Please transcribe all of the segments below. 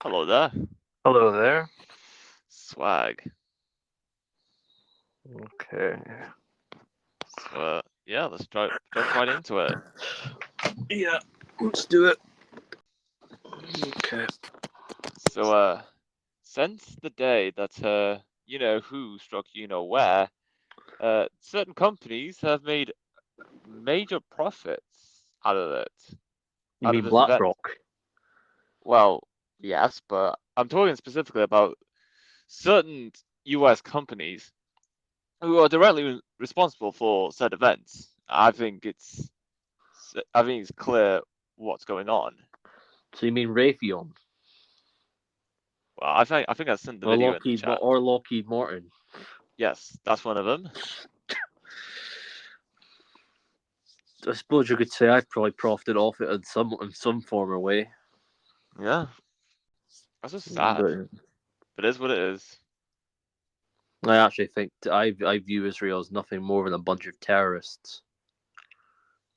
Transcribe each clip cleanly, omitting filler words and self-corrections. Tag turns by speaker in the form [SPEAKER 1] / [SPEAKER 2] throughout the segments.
[SPEAKER 1] Hello there.
[SPEAKER 2] Hello there.
[SPEAKER 1] Swag.
[SPEAKER 2] Okay.
[SPEAKER 1] Yeah, let's jump right into it.
[SPEAKER 2] Yeah, let's do it. Okay.
[SPEAKER 1] So, since the day that you know who struck you know where, certain companies have made major profits
[SPEAKER 2] You
[SPEAKER 1] out of
[SPEAKER 2] mean
[SPEAKER 1] this event.
[SPEAKER 2] BlackRock?
[SPEAKER 1] Well, yes, but I'm talking specifically about certain U.S. companies who are directly responsible for said events. I think it's clear what's going on.
[SPEAKER 2] So you mean Raytheon
[SPEAKER 1] Well, I think I sent the
[SPEAKER 2] or
[SPEAKER 1] video in the chat.
[SPEAKER 2] Lockheed Martin?
[SPEAKER 1] Yes, that's one of them.
[SPEAKER 2] I suppose you could say I've probably profited off it in some form or way.
[SPEAKER 1] Yeah, that's just sad,
[SPEAKER 2] But
[SPEAKER 1] but it is what it is.
[SPEAKER 2] I actually think I view Israel as nothing more than a bunch of terrorists.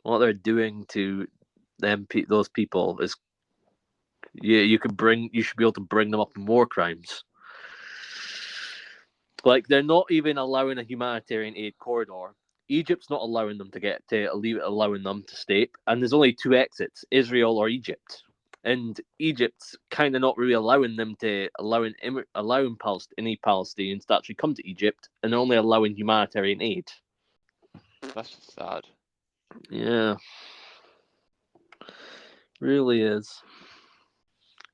[SPEAKER 2] What they're doing to those people is you should be able to bring them up in war crimes. Like they're not even allowing a humanitarian aid corridor. Egypt's not allowing them to get to leave it, allowing them to stay. And there's only two exits: Israel or Egypt. And Egypt's kind of not really allowing them to allowing any Palestinians to actually come to Egypt, and only allowing humanitarian aid.
[SPEAKER 1] That's just sad.
[SPEAKER 2] Yeah, really is.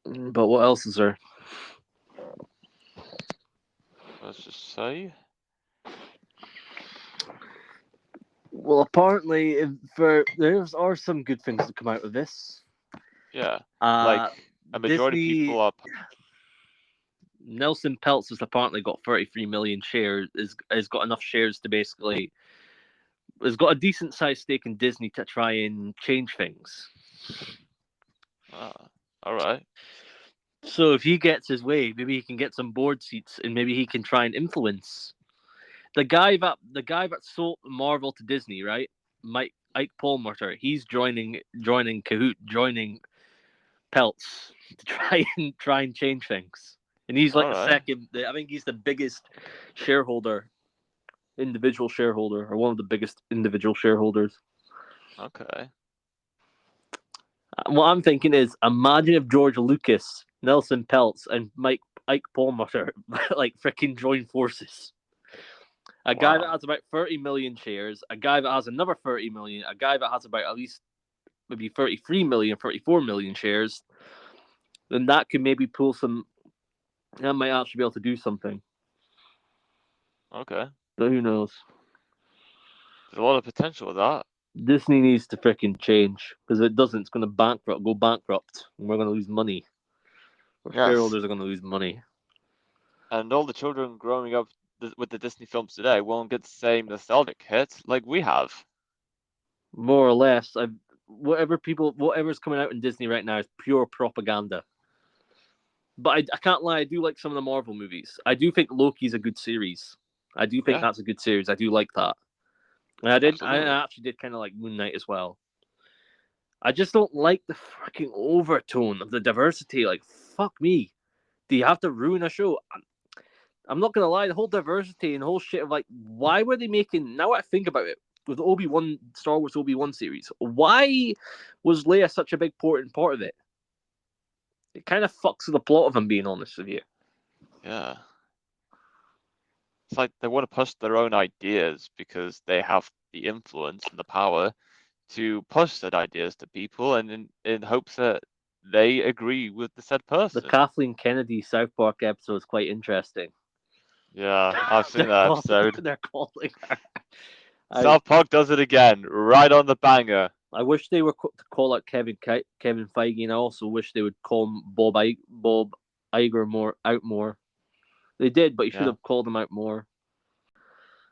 [SPEAKER 2] But what else is there?
[SPEAKER 1] Let's just say,
[SPEAKER 2] Well, apparently, there are some good things to come out of this.
[SPEAKER 1] yeah,
[SPEAKER 2] Uh,
[SPEAKER 1] like a majority of
[SPEAKER 2] Disney
[SPEAKER 1] people are.
[SPEAKER 2] Nelson Peltz has apparently got 33 million shares. Has got enough shares to basically has got a decent sized stake in Disney to try and change things.
[SPEAKER 1] All right.
[SPEAKER 2] So if he gets his way, maybe he can get some board seats and maybe he can try and influence the guy that sold Marvel to Disney, right? Ike Perlmutter. He's joining Peltz to try and change things. And he's
[SPEAKER 1] All
[SPEAKER 2] like the
[SPEAKER 1] right.
[SPEAKER 2] second. I think he's the biggest shareholder individual shareholder or one of the biggest individual shareholders.
[SPEAKER 1] Okay.
[SPEAKER 2] What I'm thinking is, imagine if George Lucas, Nelson Peltz, and Ike Perlmutter like freaking join forces. A guy that
[SPEAKER 1] Wow.
[SPEAKER 2] has about 30 million shares, a guy that has another 30 million, a guy that has about at least maybe 33 million, 34 million shares, then that could maybe pull some. That might actually be able to do something.
[SPEAKER 1] Okay.
[SPEAKER 2] But who knows?
[SPEAKER 1] There's a lot of potential with that.
[SPEAKER 2] Disney needs to freaking change because if it doesn't, it's going to go bankrupt, and we're going to lose money. Our
[SPEAKER 1] Yes.
[SPEAKER 2] shareholders are going to lose money.
[SPEAKER 1] And all the children growing up with the Disney films today won't get the same nostalgic hit like we have.
[SPEAKER 2] More or less. Whatever's coming out in Disney right now is pure propaganda. But I can't lie, I do like some of the Marvel movies. I do think Loki's a good series. I do think
[SPEAKER 1] Yeah,
[SPEAKER 2] that's a good series. I do like that. And I
[SPEAKER 1] absolutely.
[SPEAKER 2] actually did kind of like Moon Knight as well. I just don't like the fucking overtone of the diversity. Like, fuck me. Do you have to ruin a show? I'm not gonna lie, the whole diversity and the whole shit of like, why were they making? Now I think about it, with the Star Wars Obi-Wan series, why was Leia such a big important part of it? It kind of fucks with the plot, if I'm being honest with you.
[SPEAKER 1] Yeah. It's like they want to push their own ideas because they have the influence and the power to push said ideas to people and in hopes that they agree with the said
[SPEAKER 2] The
[SPEAKER 1] person.
[SPEAKER 2] Kathleen Kennedy South Park episode is quite interesting.
[SPEAKER 1] Yeah, I've
[SPEAKER 2] they're
[SPEAKER 1] seen that
[SPEAKER 2] calling,
[SPEAKER 1] episode.
[SPEAKER 2] they're calling her. I
[SPEAKER 1] South Park does it again, right on the banger.
[SPEAKER 2] I wish they were to call out Kevin Feige, and I also wish they would call him Bob Iger more. They did, but you should
[SPEAKER 1] Yeah.
[SPEAKER 2] have called him out more.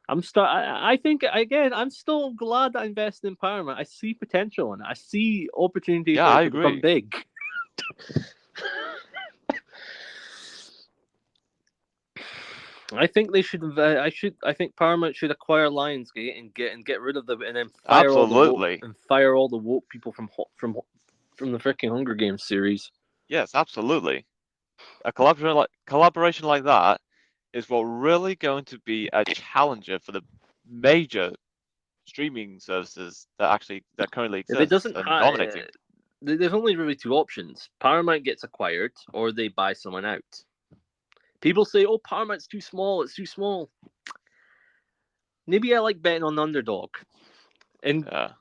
[SPEAKER 2] I think again. I'm still glad that I invested in Paramount. I see potential in it. I see opportunity
[SPEAKER 1] Yeah,
[SPEAKER 2] for
[SPEAKER 1] I
[SPEAKER 2] it to become
[SPEAKER 1] agree.
[SPEAKER 2] big. I think they should. I think Paramount should acquire Lionsgate and get rid of them, and then
[SPEAKER 1] Absolutely.
[SPEAKER 2] fire all the woke people from the freaking Hunger Games series.
[SPEAKER 1] Yes, absolutely. A collaboration like that is what really going to be a challenger for the major streaming services that currently
[SPEAKER 2] If it
[SPEAKER 1] exists
[SPEAKER 2] doesn't
[SPEAKER 1] and
[SPEAKER 2] have,
[SPEAKER 1] dominating.
[SPEAKER 2] there's only really two options: Paramount gets acquired, or they buy someone out. People say, "Oh, Paramount's too small. It's too small." Maybe I like betting on the underdog. And
[SPEAKER 1] Yeah,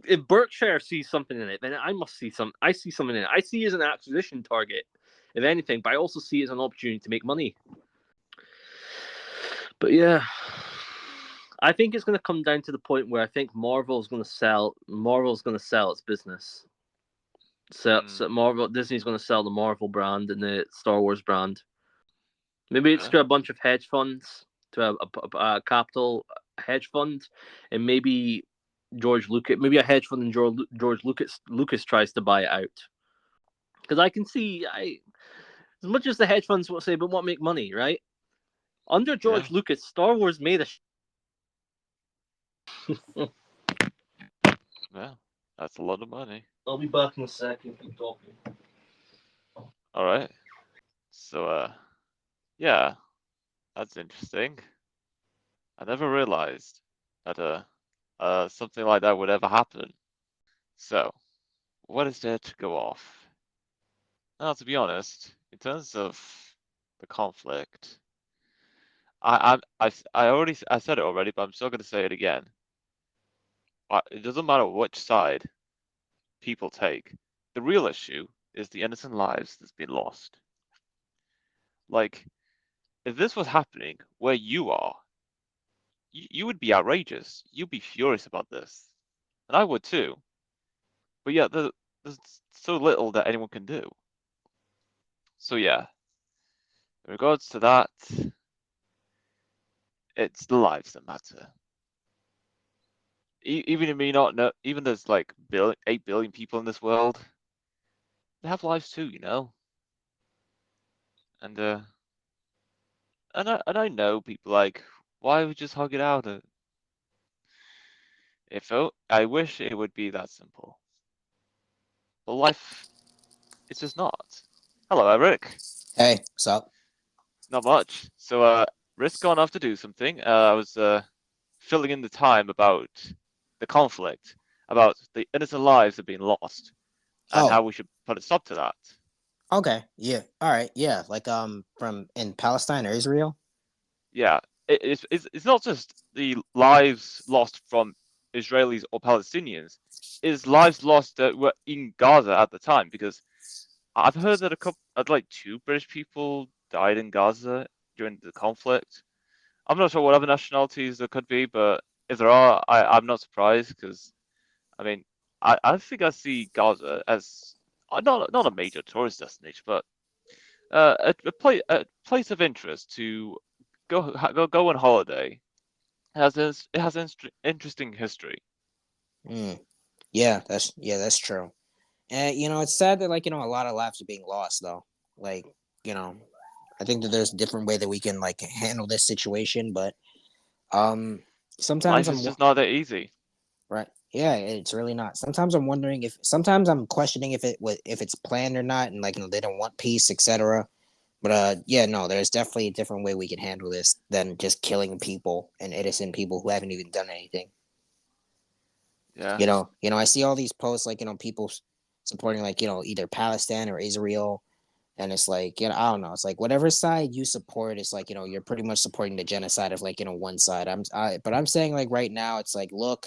[SPEAKER 2] if Berkshire sees something in it, then I must see some. I see something in it. I see it as an acquisition target, if anything, but I also see it as an opportunity to make money. But yeah, I think it's going to come down to the point where I think Marvel's going to sell. Marvel's going to sell its business. So
[SPEAKER 1] mm,
[SPEAKER 2] Marvel, Disney's going to sell the Marvel brand and the Star Wars brand. Maybe it's
[SPEAKER 1] yeah,
[SPEAKER 2] to a bunch of hedge funds, to a capital hedge fund, and maybe George Lucas, maybe a hedge fund, and George Lucas tries to buy it out. Because I can see, as much as the hedge funds will say, but what make money, right? Under
[SPEAKER 1] yeah,
[SPEAKER 2] George Lucas, Star Wars made a.
[SPEAKER 1] yeah. That's a lot of money.
[SPEAKER 2] I'll be back in a second. Keep talking.
[SPEAKER 1] All right. So, yeah, that's interesting. I never realized that something like that would ever happen. So, what is there to go off? Now, to be honest, in terms of the conflict, I said it already, but I'm still going to say it again. It doesn't matter which side people take. The real issue is the innocent lives that's been lost. Like, if this was happening where you are, you would be outrageous. You'd be furious about this, and I would too. But yeah, there's so little that anyone can do. So yeah, in regards to that, it's the lives that matter. Even if me not know, even there's like 8 billion people in this world, they have lives too, you know. And I know people like, why would just hug it out? I wish it would be that simple, but life it's just not. Hello, Eric.
[SPEAKER 3] Hey, what's up?
[SPEAKER 1] Not much. So Rick's gone off to do something. I was filling in the time about the conflict, about the innocent lives that have been lost, and
[SPEAKER 3] Oh,
[SPEAKER 1] how we should put a stop to that.
[SPEAKER 3] okay. Yeah. All right. Yeah. Like from in Palestine or Israel?
[SPEAKER 1] Yeah, it's not just the lives lost from Israelis or Palestinians, it's lives lost that were in Gaza at the time. Because I've heard that like 2 British people died in Gaza during the conflict. I'm not sure what other nationalities there could be, but if there are, I'm not surprised because I mean, I think I see Gaza as not a major tourist destination, but a place of interest to go on holiday. It has interesting history.
[SPEAKER 3] Mm. Yeah, that's true. And it's sad that a lot of lives are being lost though. Like, you know, I think that there's a different way that we can like handle this situation, but um sometimes
[SPEAKER 1] Life is just not that easy.
[SPEAKER 3] right. Yeah, it's really not. Sometimes I'm questioning if it's planned or not, and they don't want peace, etc. But yeah, no, there's definitely a different way we can handle this than just killing people and innocent people who haven't even done anything.
[SPEAKER 1] Yeah,
[SPEAKER 3] I see all these posts people supporting either Palestine or Israel, and it's like I don't know, it's like whatever side you support, it's like you're pretty much supporting the genocide of one side. But I'm saying like right now, it's like look,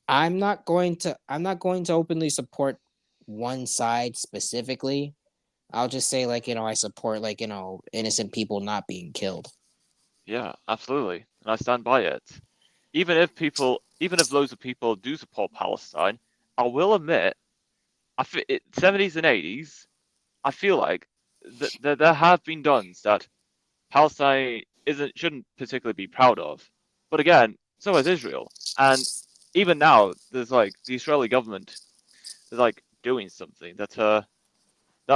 [SPEAKER 3] I'm not going to openly support one side specifically. I'll just say I support innocent people not being killed.
[SPEAKER 1] yeah, absolutely, and I stand by it. Even if loads of people do support Palestine, I will admit, 70s and 80s, I feel like there have been done that Palestine isn't shouldn't particularly be proud of. But again, so is Israel. And even now, there's like the Israeli government is like doing something that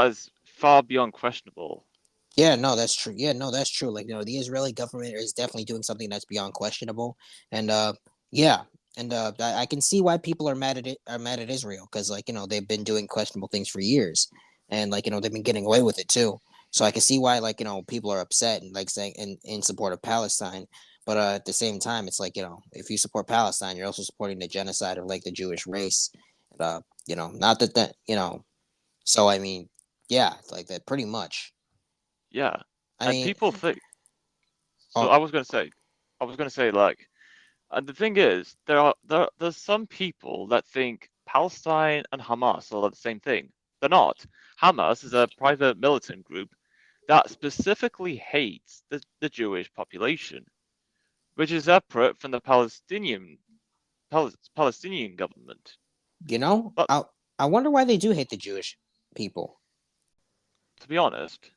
[SPEAKER 1] is far beyond questionable.
[SPEAKER 3] Yeah, no, that's true. Yeah, no, that's true. The Israeli government is definitely doing something that's beyond questionable. And yeah, and I can see why people are mad at Israel because they've been doing questionable things for years. and like they've been getting away with it too. So I can see why people are upset and like saying in support of Palestine. But at the same time, it's like if you support Palestine, you're also supporting the genocide of like the Jewish race. Not that. So I mean, yeah, like that pretty much.
[SPEAKER 1] Yeah,
[SPEAKER 3] I
[SPEAKER 1] and
[SPEAKER 3] mean,
[SPEAKER 1] people think. So
[SPEAKER 3] oh,
[SPEAKER 1] I was gonna say like, and the thing is, there's some people that think Palestine and Hamas are the same thing. They're not. Hamas is a private militant group that specifically hates the Jewish population, which is separate from the Palestinian government. But
[SPEAKER 3] I wonder why they do hate the Jewish people.
[SPEAKER 1] to be honest,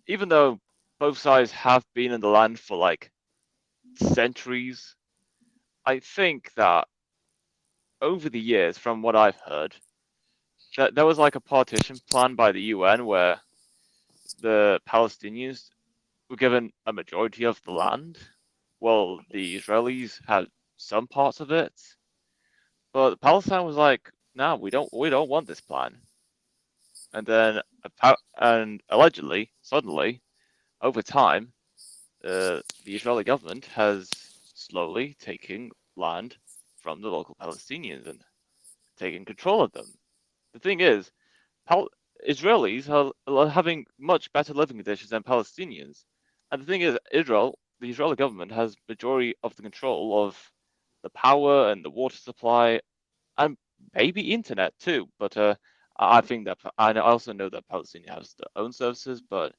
[SPEAKER 1] even though both sides have been in the land for like centuries, I think that over the years, from what I've heard, that there was like a partition plan by the UN where the Palestinians were given a majority of the land, while the Israelis had some parts of it. But Palestine was like, "No, we don't want this plan." And then, and allegedly, suddenly, over time, the Israeli government has slowly taken land from the local Palestinians and taken control of them. The thing is, Pal- Israelis are having much better living conditions than Palestinians. And the thing is, the Israeli government has majority of the control of the power and the water supply and maybe internet too. But I think that I also know that Palestine has their own services, but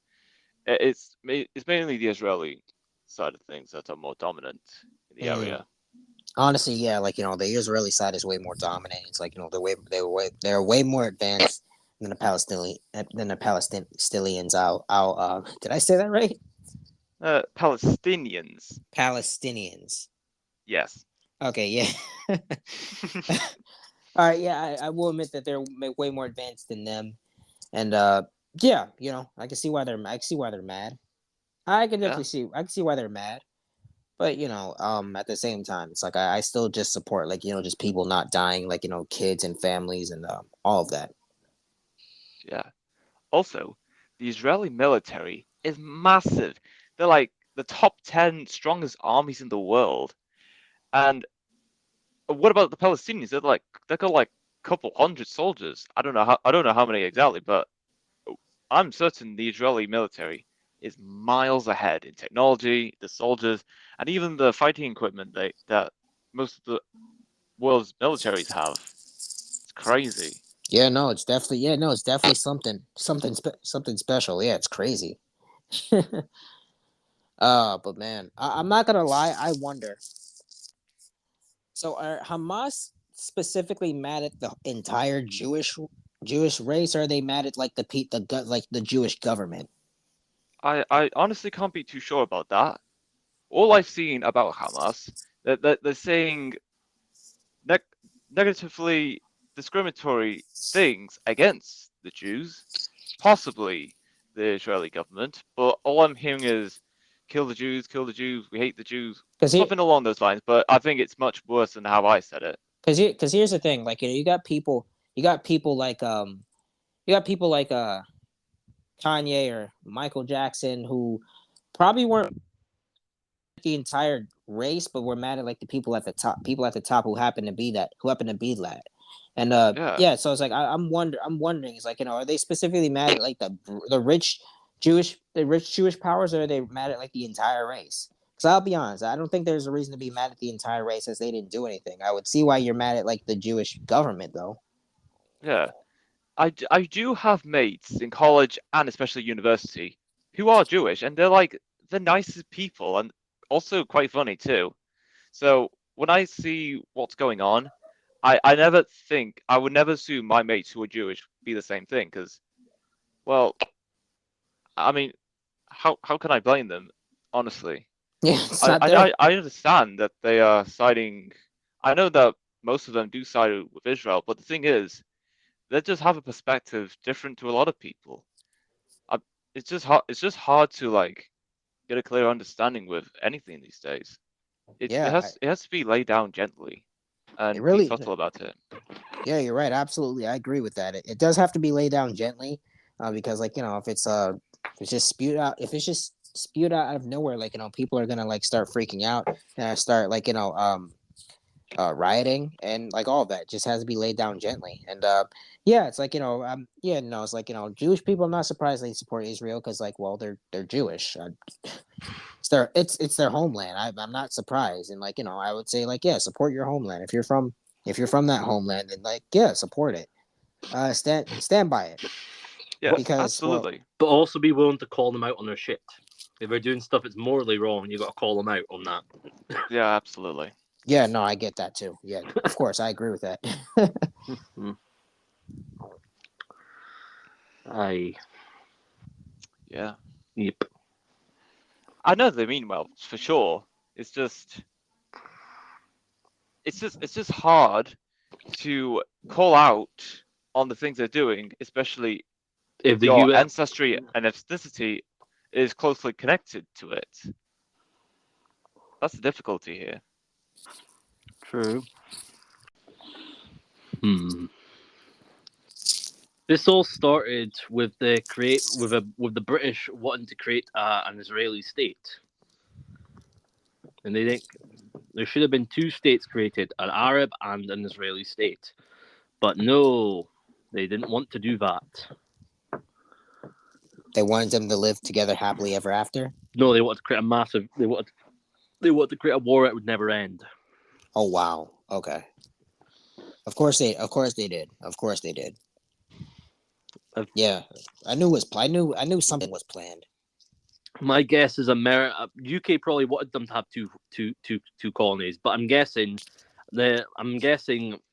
[SPEAKER 1] it's mainly the Israeli side of things that are more dominant in the
[SPEAKER 3] Mm.
[SPEAKER 1] area.
[SPEAKER 3] Honestly, yeah, like the Israeli side is way more dominant. It's like they're way more advanced than the Palestinians. Did I say that right?
[SPEAKER 1] Palestinians,
[SPEAKER 3] Palestinians.
[SPEAKER 1] yes.
[SPEAKER 3] Okay, yeah. All right, yeah, I will admit that they're way more advanced than them, and yeah, I can see why I can see why they're mad.
[SPEAKER 1] Yeah.
[SPEAKER 3] I can see why they're mad. But at the same time, it's like I still just support like just people not dying, like kids and families and all of that.
[SPEAKER 1] Yeah. Also, the Israeli military is massive. They're like the top 10 strongest armies in the world. And what about the Palestinians? They got like a couple hundred soldiers. I don't know how many exactly, but I'm certain the Israeli military is miles ahead in technology, the soldiers, and even the fighting equipment that most of the world's militaries have. It's crazy.
[SPEAKER 3] It's definitely something special. Yeah, it's crazy. But man, I'm not gonna lie. I wonder. So are Hamas specifically mad at the entire Jewish race, or are they mad at like like the Jewish government?
[SPEAKER 1] I honestly can't be too sure about that. All I've seen about Hamas, that they're saying neg negatively discriminatory things against the Jews, possibly the Israeli government, but all I'm hearing is kill the Jews, we hate the Jews,
[SPEAKER 3] Because
[SPEAKER 1] something along those lines, but I think it's much worse than how I said it.
[SPEAKER 3] because here's the thing, like you got people like you got people like Kanye or Michael Jackson who probably weren't the entire race, but were mad at like the people at the top who happen to be that. And
[SPEAKER 1] Yeah,
[SPEAKER 3] yeah, so it's like I'm wondering, it's like are they specifically mad at like the rich Jewish powers, or are they mad at like the entire race? Because I'll be honest, I don't think there's a reason to be mad at the entire race as they didn't do anything. I would see why you're mad at like the Jewish government though.
[SPEAKER 1] yeah. I do have mates in college and especially university who are Jewish, and they're like the nicest people and also quite funny too. So when I see what's going on, I would never assume my mates who are Jewish be the same thing because, well, I mean, how can I blame them? Honestly,
[SPEAKER 3] Yeah, it's not there.
[SPEAKER 1] I understand that they are siding. I know that most of them do side with Israel, but the thing is, they just have a perspective different to a lot of people. I, it's just hard to like get a clear understanding with anything these days.
[SPEAKER 3] Yeah,
[SPEAKER 1] It has to be laid down gently. and be
[SPEAKER 3] really,
[SPEAKER 1] subtle about it.
[SPEAKER 3] yeah, you're right. Absolutely, I agree with that. It does have to be laid down gently, because like if it's just spewed out, if it's just spewed out of nowhere, like people are gonna like start freaking out and start like rioting and like all of that just has to be laid down gently. And yeah, it's like yeah, no, it's like Jewish people. I'm not surprised they support Israel because like well they're Jewish. It's their homeland. I'm not surprised, and like I would say like yeah, support your homeland if you're from that homeland, and like yeah, support it. Stand by it.
[SPEAKER 1] Yes,
[SPEAKER 3] Because well
[SPEAKER 1] absolutely.
[SPEAKER 2] But also be willing to call them out on their shit. If they're doing stuff that's morally wrong, you got to call them out on that.
[SPEAKER 1] Yeah, absolutely.
[SPEAKER 3] yeah, no, I get that too. Yeah, of course, I agree with that.
[SPEAKER 2] Aye.
[SPEAKER 1] Yeah.
[SPEAKER 2] Yep.
[SPEAKER 1] I know they mean well, for sure. It's just hard to call out on the things they're doing, especially
[SPEAKER 2] If
[SPEAKER 1] if
[SPEAKER 2] the
[SPEAKER 1] your
[SPEAKER 2] US
[SPEAKER 1] ancestry and ethnicity is closely connected to it. That's the difficulty here.
[SPEAKER 2] True. This all started with the British wanting to create an Israeli state, and they think there should have been two states created, an Arab and an Israeli state. But no, they didn't want to do that.
[SPEAKER 3] They wanted them to live together happily ever after.
[SPEAKER 2] No, they wanted to create a massive. They wanted to create a war that would never end.
[SPEAKER 3] Oh wow. Okay. Of course they did. Of course they did. Yeah, I knew something was planned.
[SPEAKER 2] My guess is UK probably wanted them to have two colonies, but I'm guessing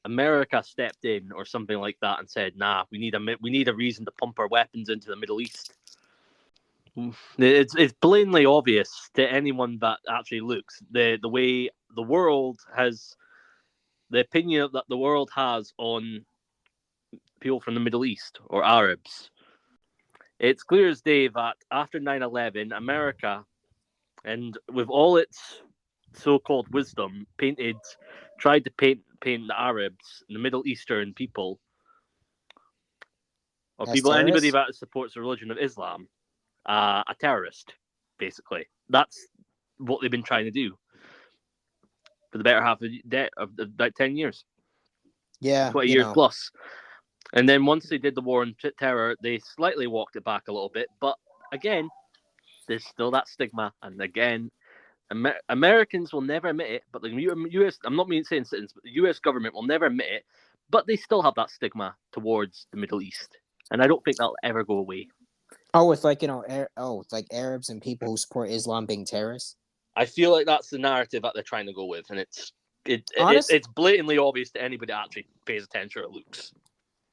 [SPEAKER 2] America stepped in or something like that and said, "Nah, we need a reason to pump our weapons into the Middle East." It's plainly obvious to anyone that actually looks the way the world has the opinion that the world has on people from the Middle East or Arabs. It's clear as day that after 9/11, America, and with all its so-called wisdom, tried to paint the Arabs, the Middle Eastern people, or
[SPEAKER 3] As
[SPEAKER 2] people, anybody
[SPEAKER 3] terrorists?
[SPEAKER 2] that supports the religion of Islam, a terrorist. Basically, that's what they've been trying to do for the better half of about 10 years,
[SPEAKER 3] Yeah,
[SPEAKER 2] 20 years plus. And then once they did the war on terror, they slightly walked it back a little bit. But again, there's still that stigma. And again, Americans will never admit it, but the US, I'm not saying citizens, but the US government will never admit it, but they still have that stigma towards the Middle East. And I don't think that'll ever go away.
[SPEAKER 3] Oh, it's like, it's like Arabs and people who support Islam being terrorists.
[SPEAKER 2] I feel like that's the narrative that they're trying to go with. And it's blatantly obvious to anybody that actually pays attention or looks.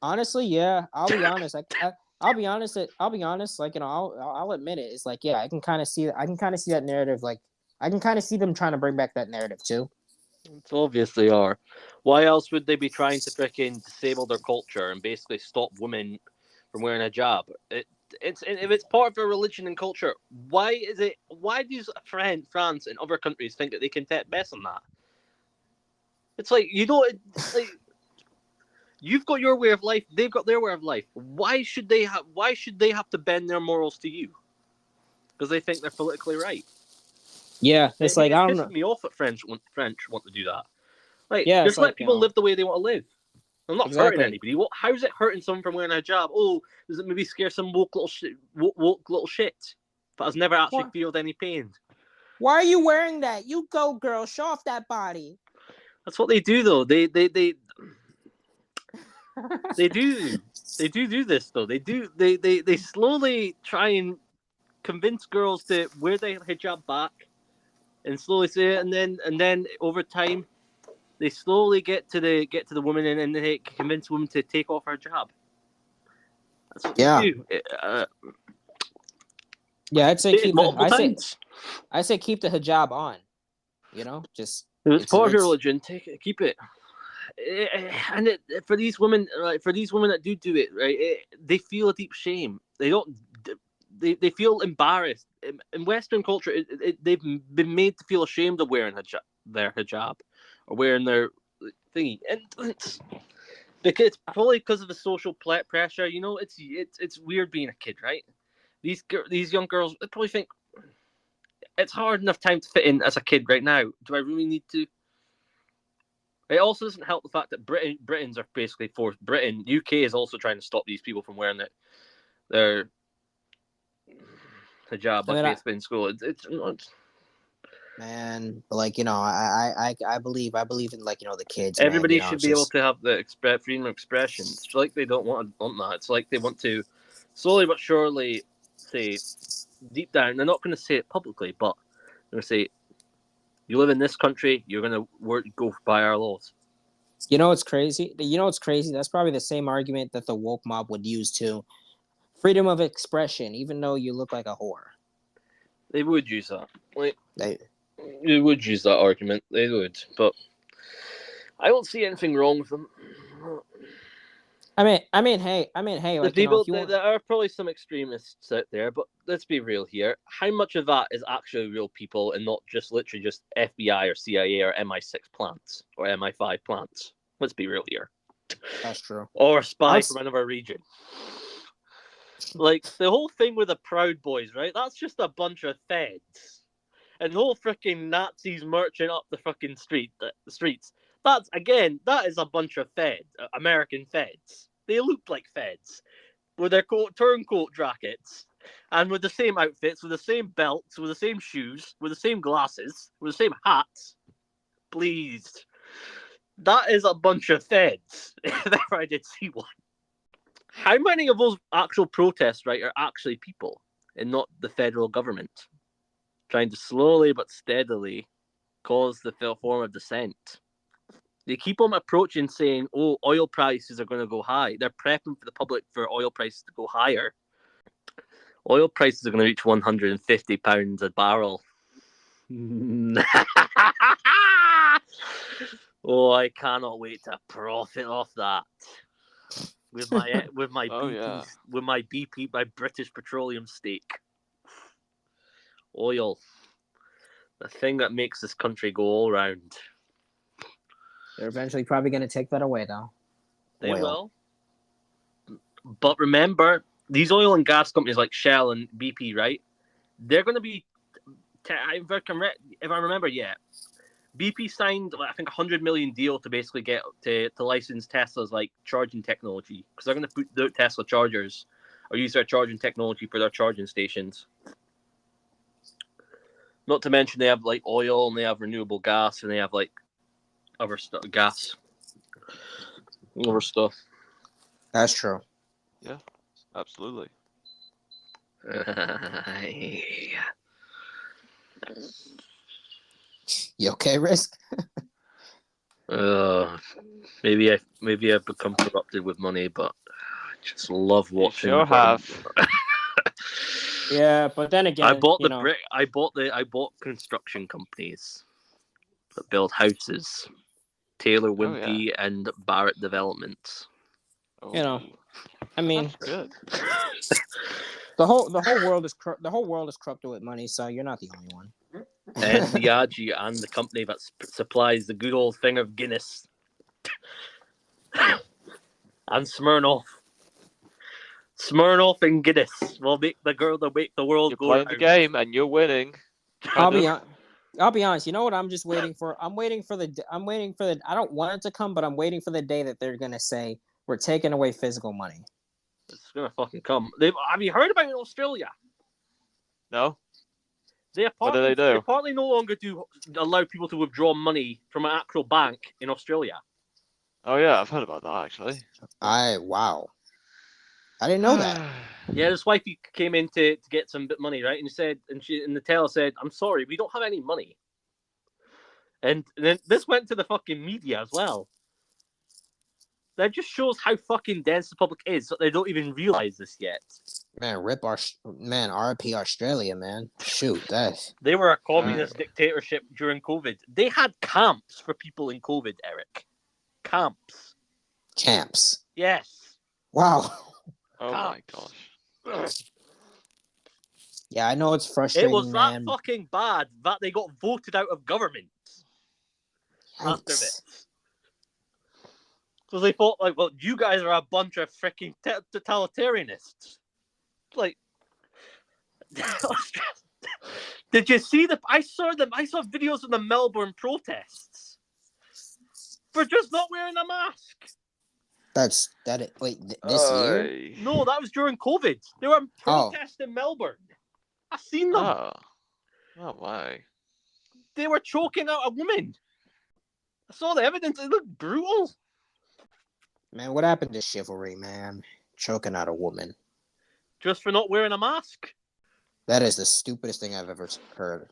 [SPEAKER 3] Honestly, yeah, I'll be honest. I'll be honest. I'll be honest. Like I'll admit it. It's like yeah, I can kind of see that narrative. Like I can kind of see them trying to bring back that narrative too.
[SPEAKER 2] It's obvious they are. Why else would they be trying to freaking disable their culture and basically stop women from wearing a hijab? If it's part of their religion and culture, why do France and other countries think that they can best on that? It's like you've got your way of life, they've got their way of life. Why should they have to bend their morals to you? Because they think they're politically right.
[SPEAKER 3] Yeah, it's like I don't know.
[SPEAKER 2] Me off that French want to do that. Like,
[SPEAKER 3] yeah,
[SPEAKER 2] just let people live the way they want to live. I'm not hurting anybody. How's it hurting someone from wearing a hijab? Oh, does it maybe scare some woke little shit that has never actually felt any pain?
[SPEAKER 3] Why are you wearing that? You go, girl. Show off that body.
[SPEAKER 2] That's what they do, though. They do this though. They slowly try and convince girls to wear their hijab back, and slowly say it, and then over time, they slowly get to the woman, and they convince women to take off her hijab. That's what they do.
[SPEAKER 3] Yeah, I'd say keep the hijab on. Just
[SPEAKER 2] if it's part of your religion, keep it. And for these women, that do it, right? They feel a deep shame. They don't. They feel embarrassed. In Western culture, they've been made to feel ashamed of wearing their hijab or wearing their thingy, and it's probably because of the social pressure. You know, it's weird being a kid, right? These young girls, they probably think it's hard enough time to fit in as a kid right now. Do I really need to? It also doesn't help the fact that Britons are basically forced. UK is also trying to stop these people from wearing their hijab, like basically in school. It's
[SPEAKER 3] man, like, you know, I believe in, like, you know, the kids.
[SPEAKER 2] Everybody
[SPEAKER 3] man, you know,
[SPEAKER 2] should be able to have the freedom of expression. It's like they don't want that. It's like they want to slowly but surely say deep down. They're not going to say it publicly, but they're going to say, "You live in this country. You're going to go by our laws."
[SPEAKER 3] You know what's crazy? That's probably the same argument that the woke mob would use too. Freedom of expression, even though you look like a whore.
[SPEAKER 2] They would use that. They would use that argument. They would, but I don't see anything wrong with them.
[SPEAKER 3] I mean, hey, like,
[SPEAKER 2] people,
[SPEAKER 3] you know,
[SPEAKER 2] there are probably some extremists out there, but let's be real here. How much of that is actually real people and not just literally just FBI or CIA or MI6 plants or MI5 plants? Let's be real here.
[SPEAKER 3] That's true.
[SPEAKER 2] Or a spy from another region. Like, the whole thing with the Proud Boys, right? That's just a bunch of feds. And the whole freaking Nazis marching up the fucking streets. That is a bunch of feds, American feds. They look like feds with their turncoat jackets and with the same outfits, with the same belts, with the same shoes, with the same glasses, with the same hats. Please. That is a bunch of feds, if ever I did see one. How many of those actual protests, right, are actually people and not the federal government trying to slowly but steadily cause the form of dissent? They keep on approaching saying, "Oh, oil prices are going to go high." They're prepping for the public for oil prices to go higher. Oil prices are going to reach £150 a barrel. Oh, I cannot wait to profit off that with my BP, my British Petroleum stake. Oil, the thing that makes this country go all round.
[SPEAKER 3] They're eventually probably going to take that away, though.
[SPEAKER 2] They will. But remember, these oil and gas companies like Shell and BP, right? They're going to be, if I remember, BP signed, I think, $100 million deal to basically get to license Tesla's like charging technology, because they're going to put the Tesla chargers or use their charging technology for their charging stations. Not to mention they have like oil and they have renewable gas and they have like other stuff, other stuff.
[SPEAKER 3] That's true.
[SPEAKER 1] Yeah, absolutely.
[SPEAKER 3] You okay, Risk?
[SPEAKER 2] Maybe I've become corrupted with money, but I just love watching.
[SPEAKER 1] You sure have.
[SPEAKER 3] Yeah, but then again,
[SPEAKER 2] I bought construction companies that build houses. Taylor Wimpey and Barrett Developments.
[SPEAKER 1] Oh.
[SPEAKER 3] You know, I mean,
[SPEAKER 1] that's good.
[SPEAKER 3] the whole world is corrupted with money, so you're not the only one.
[SPEAKER 2] And Diageo and the company that supplies the good old thing of Guinness and Smirnoff and Guinness will make the world
[SPEAKER 1] You're
[SPEAKER 2] go
[SPEAKER 1] playing
[SPEAKER 2] round.
[SPEAKER 1] the game and you're winning.
[SPEAKER 3] I'll be honest. You know what I'm just waiting for? I'm waiting for the. I don't want it to come, but I'm waiting for the day that they're gonna say we're taking away physical money.
[SPEAKER 2] It's gonna fucking come. Have you heard about it in Australia?
[SPEAKER 1] No.
[SPEAKER 2] What
[SPEAKER 1] do they do?
[SPEAKER 2] They partly no longer do allow people to withdraw money from an actual bank in Australia.
[SPEAKER 1] Oh yeah, I've heard about that actually.
[SPEAKER 3] Wow. I didn't know that.
[SPEAKER 2] Yeah, his wife came in to get some money, right? And the teller said, "I'm sorry, we don't have any money." And then this went to the fucking media as well. That just shows how fucking dense the public is. So they don't even realize this yet.
[SPEAKER 3] Man, RIP Australia, man. Shoot, that.
[SPEAKER 2] They were a communist dictatorship during COVID. They had camps for people in COVID, Eric. Camps. Yes.
[SPEAKER 3] Wow.
[SPEAKER 1] Oh my gosh.
[SPEAKER 3] Yeah, I know it's frustrating.
[SPEAKER 2] It was
[SPEAKER 3] that
[SPEAKER 2] fucking bad that they got voted out of government after this. Because they thought, like, well, you guys are a bunch of freaking totalitarianists. Like, did you see the? I saw them. I saw videos of the Melbourne protests for just not wearing a mask.
[SPEAKER 3] Wait, this year?
[SPEAKER 1] Aye.
[SPEAKER 2] No, that was during COVID. They were
[SPEAKER 3] Oh.
[SPEAKER 2] protesting Melbourne. I've seen them.
[SPEAKER 1] Oh. Oh, why?
[SPEAKER 2] They were choking out a woman. I saw the evidence. It looked brutal.
[SPEAKER 3] Man, what happened to chivalry, man? Choking out a woman.
[SPEAKER 2] Just for not wearing a mask.
[SPEAKER 3] That is the stupidest thing I've ever heard.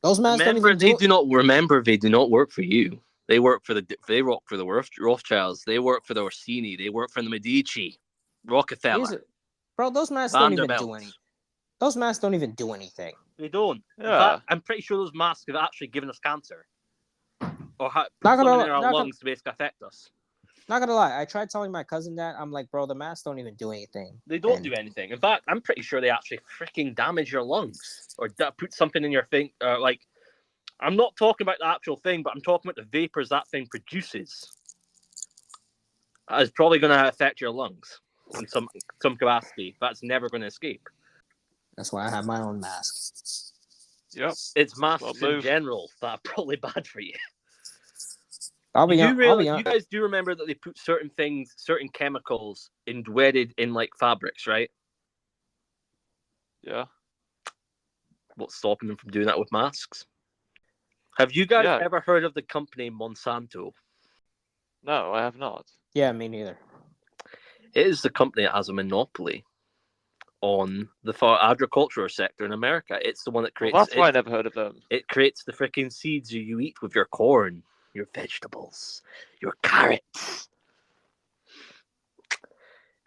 [SPEAKER 3] Those masks don't
[SPEAKER 2] Remember,
[SPEAKER 3] even
[SPEAKER 2] they do not work for you. They work for the Rothschilds. They work for the Orsini. They work for the Medici, Rockefeller.
[SPEAKER 3] Bro, those masks don't even
[SPEAKER 2] Vanderbilt.
[SPEAKER 3] do anything. Those masks don't even do anything.
[SPEAKER 2] They don't.
[SPEAKER 1] Yeah.
[SPEAKER 2] In fact, I'm pretty sure those masks have actually given us cancer. Or put
[SPEAKER 3] Not gonna-
[SPEAKER 2] something in our
[SPEAKER 3] not
[SPEAKER 2] lungs to basically affect us.
[SPEAKER 3] Not gonna lie, I tried telling my cousin that. I'm like, bro, the masks don't even do anything.
[SPEAKER 2] They don't
[SPEAKER 3] And-
[SPEAKER 2] do anything. In fact, I'm pretty sure they actually freaking damage your lungs. Or put something in your thing. Like, I'm not talking about the actual thing, but I'm talking about the vapors that thing produces. That is probably going to affect your lungs in some capacity. That's never going to escape.
[SPEAKER 3] That's why I have my own mask.
[SPEAKER 1] Yep.
[SPEAKER 2] It's masks
[SPEAKER 1] Well,
[SPEAKER 2] in
[SPEAKER 1] move.
[SPEAKER 2] general that are probably bad for you.
[SPEAKER 3] You
[SPEAKER 2] You guys do remember that they put certain chemicals embedded in like fabrics, right?
[SPEAKER 1] Yeah.
[SPEAKER 2] What's stopping them from doing that with masks? Have you guys
[SPEAKER 1] Yeah.
[SPEAKER 2] ever heard of the company Monsanto?
[SPEAKER 1] No, I have not.
[SPEAKER 3] Yeah, me neither.
[SPEAKER 2] It is the company that has a monopoly on the agricultural sector in America. It's the one that
[SPEAKER 1] Well,
[SPEAKER 2] creates.
[SPEAKER 1] that's why I never heard of them.
[SPEAKER 2] It creates the freaking seeds you eat with your corn, your vegetables, your carrots.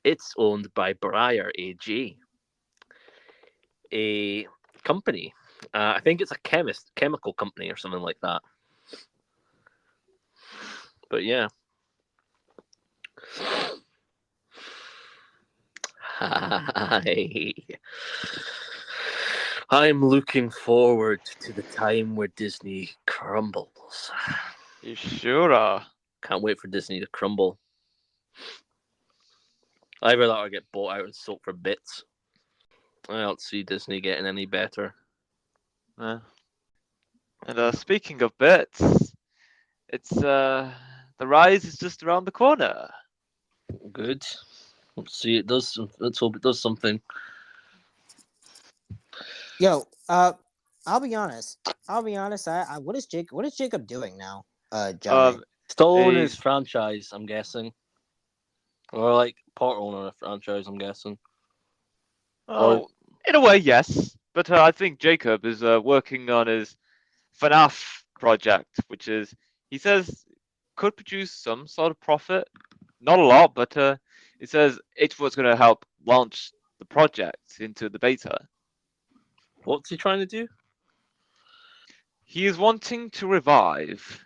[SPEAKER 2] It's owned by Breyer AG, a company. I think it's a chemical company or something like that. But yeah. Hi. I'm looking forward to the time where Disney crumbles.
[SPEAKER 1] You sure are.
[SPEAKER 2] Can't wait for Disney to crumble. Either that or get bought out and sold for bits. I don't see Disney getting any better.
[SPEAKER 1] And speaking of bits, it's the rise is just around the corner.
[SPEAKER 2] Good. Let's see. It does. Let's hope it does something.
[SPEAKER 3] Yo, I'll be honest. What is Jacob doing now? Johnny.
[SPEAKER 2] Still own
[SPEAKER 1] He's-
[SPEAKER 2] his franchise, I'm guessing. Or like part owner of a franchise, I'm guessing.
[SPEAKER 1] Oh, in a way, yes. But I think Jacob is working on his FNAF project, which is, he says, could produce some sort of profit. Not a lot, but he says it's what's going to help launch the project into the beta.
[SPEAKER 2] What's he trying to do?
[SPEAKER 1] He is wanting to revive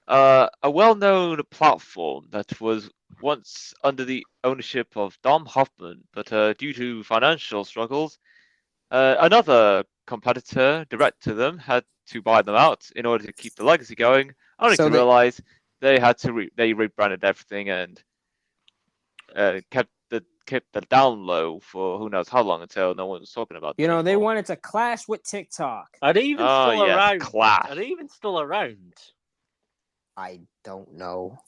[SPEAKER 1] a well-known platform that was once under the ownership of Dom Hoffman, but due to financial struggles, another competitor direct to them had to buy them out in order to keep the legacy going, only
[SPEAKER 3] So
[SPEAKER 1] to
[SPEAKER 3] they-
[SPEAKER 1] realize they had to they rebranded everything and kept the down low for who knows how long until no one was talking about
[SPEAKER 3] You
[SPEAKER 1] them
[SPEAKER 3] know, they
[SPEAKER 1] anymore.
[SPEAKER 3] wanted to clash with TikTok.
[SPEAKER 2] Are they even
[SPEAKER 1] Oh,
[SPEAKER 2] still
[SPEAKER 1] yes,
[SPEAKER 2] around?
[SPEAKER 1] Clash.
[SPEAKER 2] Are they even still around?
[SPEAKER 3] I don't know.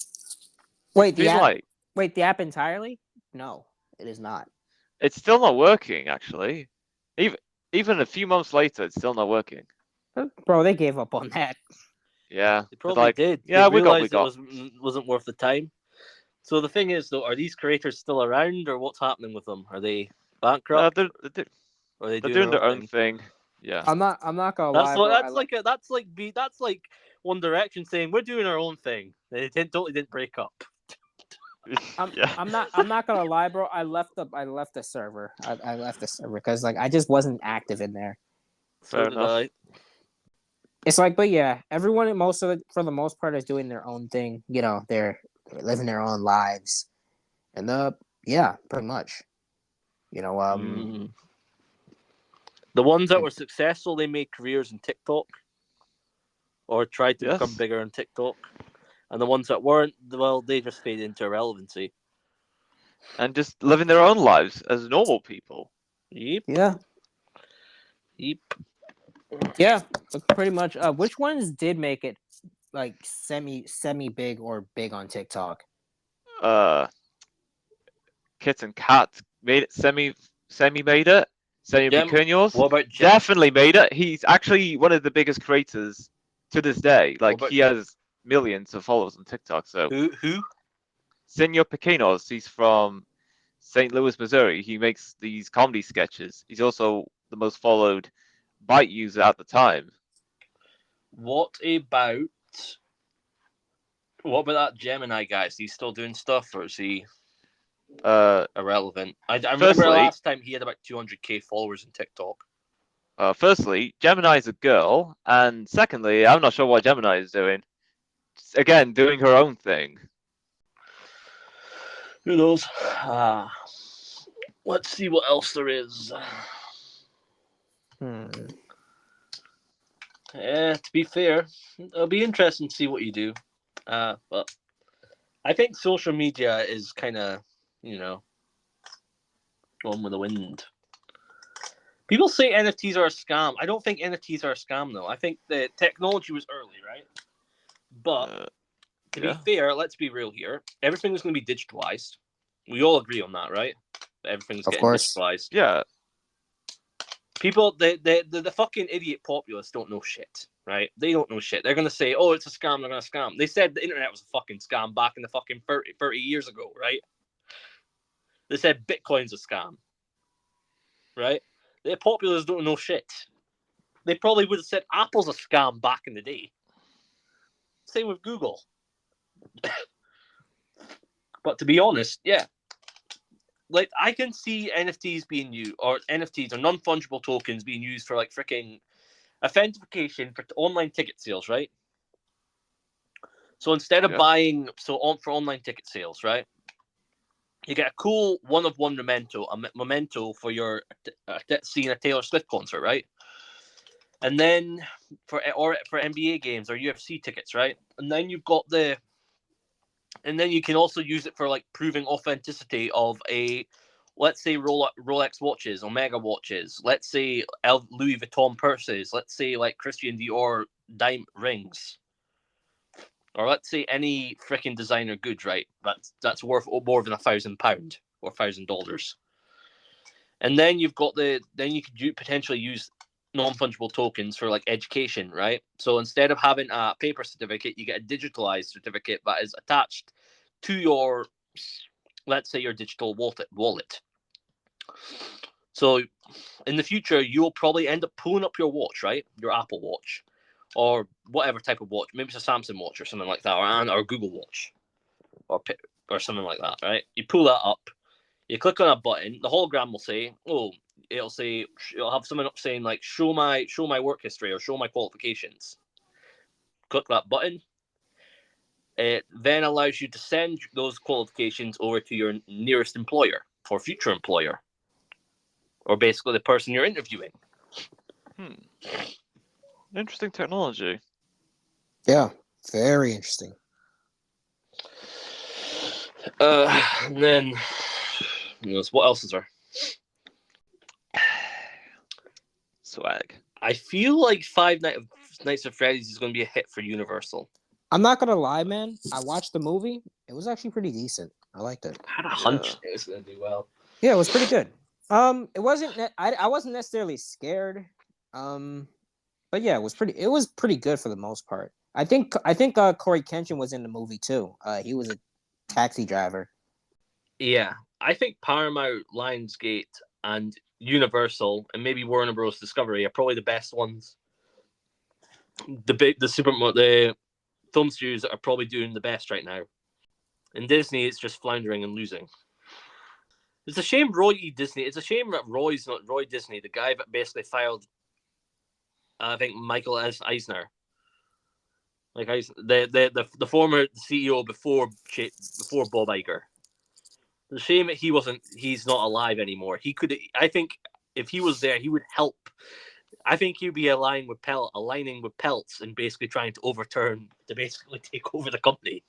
[SPEAKER 3] Wait,
[SPEAKER 1] It's been
[SPEAKER 3] the app entirely? No, it is not.
[SPEAKER 1] it's still not working actually. Even a few months later, it's still not working.
[SPEAKER 3] Bro, they gave up on that.
[SPEAKER 1] Yeah,
[SPEAKER 2] They
[SPEAKER 1] but
[SPEAKER 2] probably did.
[SPEAKER 1] Yeah,
[SPEAKER 2] They
[SPEAKER 1] we got.
[SPEAKER 2] realized it wasn't worth the time. So the thing is, though, are these creators still around, or what's happening with them? Are they bankrupt?
[SPEAKER 1] They're
[SPEAKER 2] or are they
[SPEAKER 1] doing their own thing. Yeah.
[SPEAKER 3] I'm not gonna lie,
[SPEAKER 2] That's
[SPEAKER 3] bro.
[SPEAKER 2] that's like One Direction saying we're doing our own thing. They totally didn't break up.
[SPEAKER 1] Yeah.
[SPEAKER 3] I'm not gonna lie, bro. I left the server. I left the server because like I just wasn't active in there.
[SPEAKER 2] So
[SPEAKER 1] Fair
[SPEAKER 2] did
[SPEAKER 1] enough.
[SPEAKER 2] I.
[SPEAKER 3] It's like, but yeah, everyone for the most part is doing their own thing. You know, they're living their own lives, and yeah, pretty much. You know,
[SPEAKER 2] The ones that were successful, they made careers in TikTok, or tried to
[SPEAKER 1] Yes.
[SPEAKER 2] become bigger on TikTok. And the ones that weren't, well, they just fade into irrelevancy.
[SPEAKER 1] and just living their own lives as normal people.
[SPEAKER 2] Yep.
[SPEAKER 3] Yeah.
[SPEAKER 2] Yep.
[SPEAKER 3] Yeah. So pretty much. Which ones did make it like semi big or big on TikTok?
[SPEAKER 1] Kit and Kat made it semi made it. Semi
[SPEAKER 2] Gem,
[SPEAKER 1] Pequeños
[SPEAKER 2] what about
[SPEAKER 1] definitely made it. He's actually one of the biggest creators to this day. Like
[SPEAKER 2] about-
[SPEAKER 1] he has millions of followers on TikTok. So
[SPEAKER 2] who?
[SPEAKER 1] Senor Pequeños, he's from St. Louis, Missouri. He makes these comedy sketches. He's also the most followed Byte user at the time.
[SPEAKER 2] What about that Gemini guy? Is he still doing stuff, or is he irrelevant? I remember
[SPEAKER 1] Firstly,
[SPEAKER 2] last time he had about 200k followers on TikTok.
[SPEAKER 1] Firstly, Gemini is a girl, and secondly, I'm not sure what Gemini is doing. Again, doing her own thing.
[SPEAKER 2] Who knows? Let's see what else there is. To be fair, it'll be interesting to see what you do. But I think social media is kind of, going with the wind. People say NFTs are a scam. I don't think NFTs are a scam, though. I think the technology was early, right? But to be fair, let's be real here. Everything is going to be digitalized. We all agree on that, right? Everything's getting digitalized.
[SPEAKER 1] Yeah.
[SPEAKER 2] People, the fucking idiot populace don't know shit, right? They don't know shit. They're going to say, oh, it's a scam, they're going to scam. They said the internet was a fucking scam back in the fucking 30 years ago, right? They said Bitcoin's a scam, right? The populace don't know shit. They probably would have said Apple's a scam back in the day. Same with Google. But to be honest, yeah. Like, I can see NFTs being used, or NFTs, or non-fungible tokens being used for, like, freaking authentication for online ticket sales, right? So instead of buying, for online ticket sales, right? You get a cool one-of-one memento for your seeing a Taylor Swift concert, right? And then for NBA games or UFC tickets, right? And then you've got and then you can also use it for like proving authenticity of let's say Rolex watches, Omega watches, let's say Louis Vuitton purses, let's say like Christian Dior dime rings, or let's say any freaking designer goods, right? That's worth more than £1,000 or $1,000. And then you've got then you could potentially use non-fungible tokens for like education, right? So instead of having a paper certificate, you get a digitalized certificate that is attached to your, let's say, your digital wallet. So in the future, you'll probably end up pulling up your watch, right? Your Apple Watch, or whatever type of watch. Maybe it's a Samsung watch or something like that, or a Google Watch, or something like that, right? You pull that up, you click on a button, the hologram will say, it'll have someone up saying like, show my work history or show my qualifications. Click that button. It then allows you to send those qualifications over to your nearest employer or future employer, or basically the person you're interviewing.
[SPEAKER 1] Interesting technology.
[SPEAKER 3] Yeah, very interesting.
[SPEAKER 2] And then, what else is there?
[SPEAKER 1] Swag.
[SPEAKER 2] I feel like Five Nights at Freddy's is going to be a hit for Universal.
[SPEAKER 3] I'm not gonna lie, man. I watched the movie. It was actually pretty decent. I liked it.
[SPEAKER 2] I had a hunch it was going to do well.
[SPEAKER 3] Yeah, it was pretty good. It wasn't. I wasn't necessarily scared. But yeah, it was pretty good for the most part. I think Corey Kenshin was in the movie too. He was a taxi driver.
[SPEAKER 2] Yeah, I think Paramount, Lionsgate, and Universal, and maybe Warner Bros. Discovery are probably the best ones. The film studios that are probably doing the best right now. And Disney is just floundering and losing. It's a shame It's a shame that Roy's not Roy Disney, the guy that basically filed, I think, Michael Eisner. Like the former CEO before Bob Iger. It's a shame that he's not alive anymore. I think if he was there, he would help I think he'd be aligning with Peltz and basically trying to basically take over the company.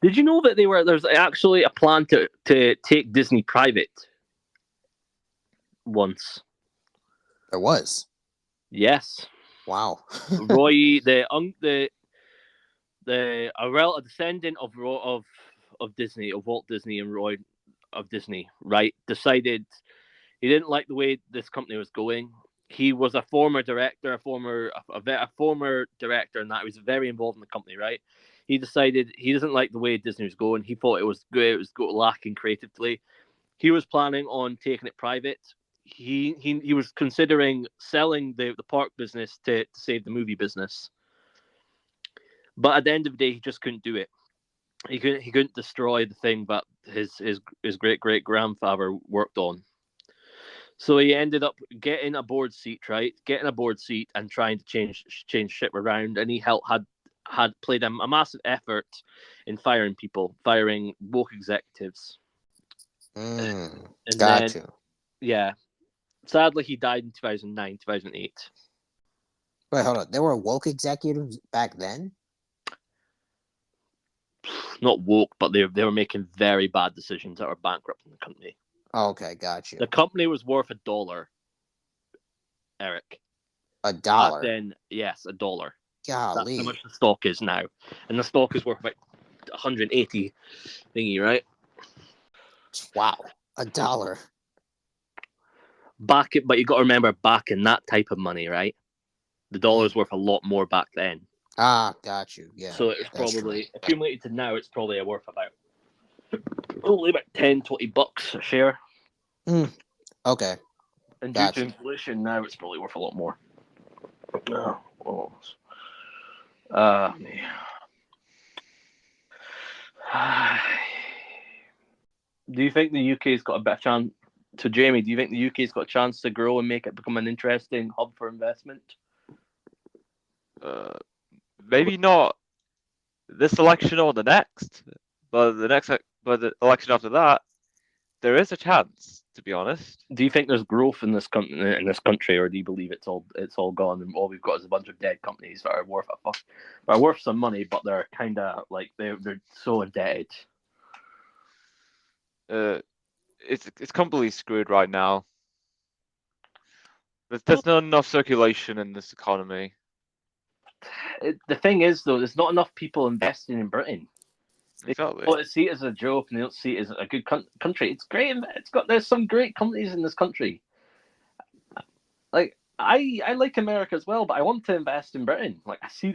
[SPEAKER 2] Did you know that there's actually a plan to take Disney private once?
[SPEAKER 3] There was.
[SPEAKER 2] Yes.
[SPEAKER 3] Wow.
[SPEAKER 2] Roy, a descendant of Disney, of Walt Disney and Roy of Disney, right, decided he didn't like the way this company was going. He was a former director, a former director, and that he was very involved in the company, right? He decided he doesn't like the way Disney was going. He thought it was lacking creatively. He was planning on taking it private. He was considering selling the park business to save the movie business. But at the end of the day, he just couldn't do it. He couldn't destroy the thing that his great grandfather worked on. So he ended up getting a board seat, and trying to change shit around. And he had played a massive effort in firing woke executives.
[SPEAKER 3] Got
[SPEAKER 2] then,
[SPEAKER 3] you.
[SPEAKER 2] Yeah. Sadly, he died in 2009, 2008.
[SPEAKER 3] Wait, hold on. There were woke executives back then?
[SPEAKER 2] Not woke, but they were making very bad decisions that were bankrupting the company.
[SPEAKER 3] Oh, okay, got you.
[SPEAKER 2] The company was worth $1, Eric.
[SPEAKER 3] $1?
[SPEAKER 2] Back then, yes, $1.
[SPEAKER 3] Golly.
[SPEAKER 2] That's how much the stock is now. And the stock is worth about 180 thingy, right?
[SPEAKER 3] Wow. $1.
[SPEAKER 2] But you got to remember, back in that type of money, right? The dollar's worth a lot more back then.
[SPEAKER 3] Ah, got you. Yeah.
[SPEAKER 2] So it's probably accumulated to now. It's probably worth about $10-$20 a share.
[SPEAKER 3] Okay.
[SPEAKER 2] And due to inflation, now it's probably worth a lot more. Man. Do you think the UK's got a better chance? So, Jamie, do you think the UK's got a chance to grow and make it become an interesting hub for investment?
[SPEAKER 1] Maybe not this election or the next, but the election after that, there is a chance. To be honest,
[SPEAKER 2] do you think there's growth in this country, or do you believe it's all gone and all we've got is a bunch of dead companies that are worth some money, but they're kind of like they're so indebted?
[SPEAKER 1] It's completely screwed right now. There's not enough circulation in this economy.
[SPEAKER 2] The thing is, though, there's not enough people investing in Britain.
[SPEAKER 1] Exactly.
[SPEAKER 2] They don't see it as a joke, and they don't see it as a good country. It's great. There's some great companies in this country. Like I like America as well, but I want to invest in Britain. Like I see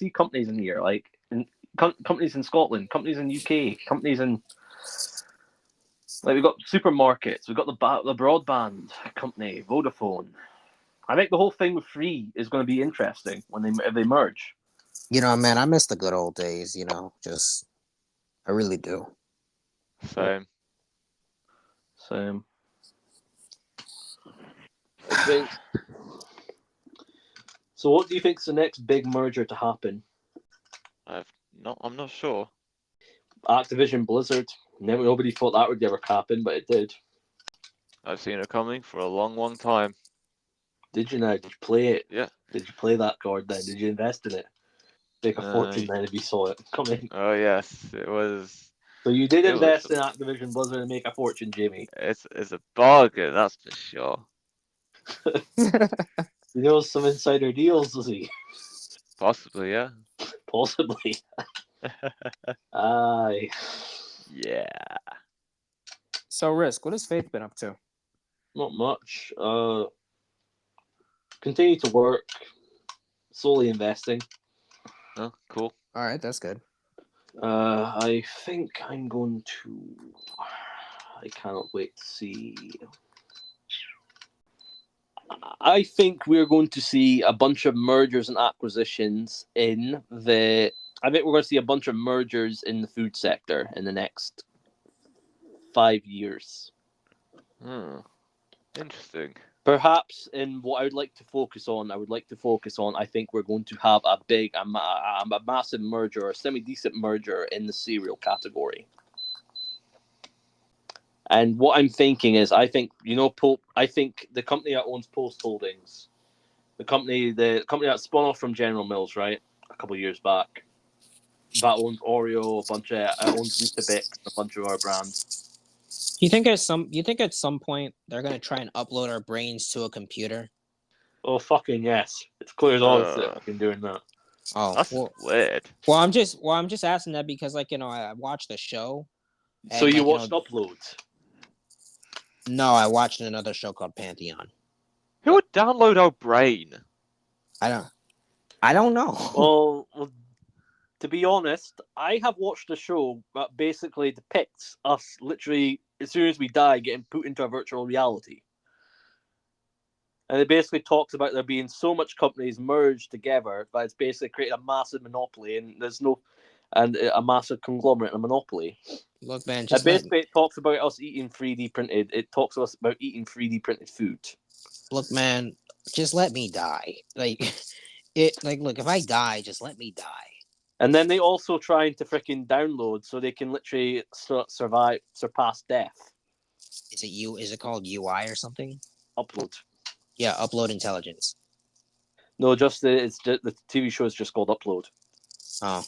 [SPEAKER 2] companies in here, like companies in Scotland, companies in UK, companies in we've got supermarkets, we've got the broadband company, Vodafone. I think the whole thing with Free is going to be interesting if they merge.
[SPEAKER 3] Man, I miss the good old days. I really do.
[SPEAKER 1] Same.
[SPEAKER 2] So, what do you think is the next big merger to happen?
[SPEAKER 1] I'm not sure.
[SPEAKER 2] Activision Blizzard. Nobody thought that would ever happen, but it did.
[SPEAKER 1] I've seen it coming for a long, long time.
[SPEAKER 2] Did you now? Did you play it?
[SPEAKER 1] Yeah.
[SPEAKER 2] Did you play that card then? Did you invest in it? Make a fortune then if you saw it coming.
[SPEAKER 1] Oh yes, it was.
[SPEAKER 2] So you did invest in Activision Blizzard and make a fortune, Jamie.
[SPEAKER 1] It's a bargain, that's for sure.
[SPEAKER 2] You know some insider deals, does he?
[SPEAKER 1] Possibly, yeah.
[SPEAKER 2] Possibly. Aye.
[SPEAKER 1] Yeah.
[SPEAKER 3] So, Risk, what has Faith been up to?
[SPEAKER 2] Not much. Continue to work. Slowly investing.
[SPEAKER 1] Oh, cool.
[SPEAKER 3] All right, that's good.
[SPEAKER 2] I think I'm going to. I cannot wait to see. I think we're going to see a bunch of mergers and acquisitions in the. I think we're going to see a bunch of mergers in the food sector in the next 5 years.
[SPEAKER 1] Interesting.
[SPEAKER 2] Perhaps in what I would like to focus on, I think we're going to have a massive merger or a semi-decent merger in the cereal category. And what I'm thinking is, I think the company that owns Post Holdings, the company that spun off from General Mills, right, a couple of years back, that owns Oreo, owns Weetabix, a bunch of our brands.
[SPEAKER 3] You think at some point they're gonna try and upload our brains to a computer?
[SPEAKER 2] Oh fucking yes! It's clear as all that fucking doing that.
[SPEAKER 3] Oh,
[SPEAKER 1] That's weird.
[SPEAKER 3] Well, I'm just asking that because, like, I watched the show.
[SPEAKER 2] So
[SPEAKER 3] and,
[SPEAKER 2] you
[SPEAKER 3] like,
[SPEAKER 2] watched Upload?
[SPEAKER 3] No, I watched another show called Pantheon.
[SPEAKER 1] Who would download our brain?
[SPEAKER 3] I don't know.
[SPEAKER 2] Well, to be honest, I have watched a show that basically depicts us literally as soon as we die getting put into a virtual reality. And it basically talks about there being so much companies merged together that it's basically created a massive monopoly, and a massive conglomerate, a monopoly.
[SPEAKER 3] Look, man,
[SPEAKER 2] it talks about us eating 3D printed. It talks to us about eating 3D printed food.
[SPEAKER 3] Look, man, just let me die. Look, if I die, just let me die.
[SPEAKER 2] And then they also trying to freaking download so they can literally surpass death.
[SPEAKER 3] Is it called UI or something?
[SPEAKER 2] Upload.
[SPEAKER 3] Yeah, Upload Intelligence.
[SPEAKER 2] No, the TV show is just called Upload.
[SPEAKER 3] Oh.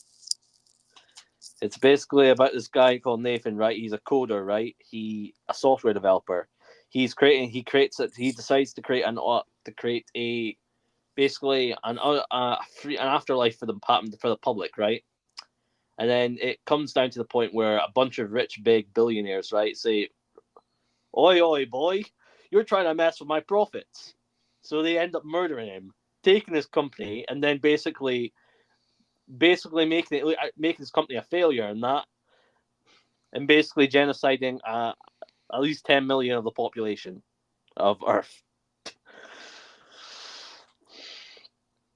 [SPEAKER 2] It's basically about this guy called Nathan, right? He's a coder, right? A software developer. He decides to create an afterlife for the public, right? And then it comes down to the point where a bunch of rich, big billionaires, right, say, "Oi, oi, boy, you're trying to mess with my profits." So they end up murdering him, taking his company, and then basically making his company a failure and that, and basically genociding at least 10 million of the population of Earth.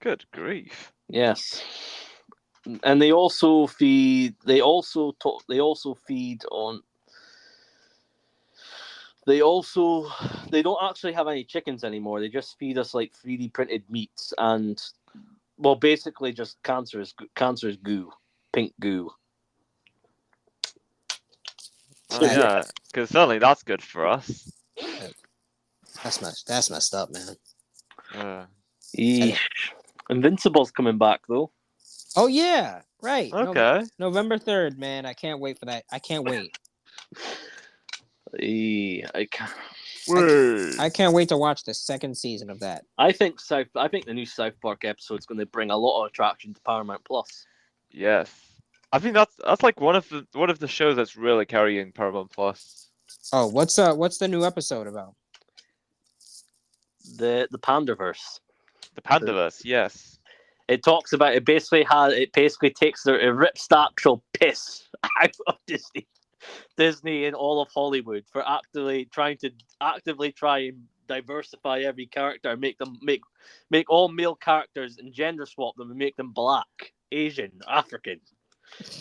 [SPEAKER 1] Good grief.
[SPEAKER 2] Yes. And they also feed on they don't actually have any chickens anymore. They just feed us like 3D printed meats and, well, basically just cancerous goo, pink goo.
[SPEAKER 1] Oh yeah, because certainly that's good for us.
[SPEAKER 3] That's messed up, man.
[SPEAKER 2] Invincible's coming back though.
[SPEAKER 3] Oh yeah, right.
[SPEAKER 1] Okay.
[SPEAKER 3] November 3rd, man. I can't wait for that. I can't wait.
[SPEAKER 2] I
[SPEAKER 3] can't wait to watch the second season of that.
[SPEAKER 2] I think the new South Park episode is going to bring a lot of attraction to Paramount Plus.
[SPEAKER 1] Yes, I think that's like one of the shows that's really carrying Paramount Plus.
[SPEAKER 3] Oh, what's the new episode about?
[SPEAKER 2] The Pandaverse.
[SPEAKER 1] The Pandaverse, yes.
[SPEAKER 2] It talks about it basically takes it rips the actual piss out of Disney and all of Hollywood for actively try and diversify every character, make all male characters and gender swap them and make them black, Asian, African,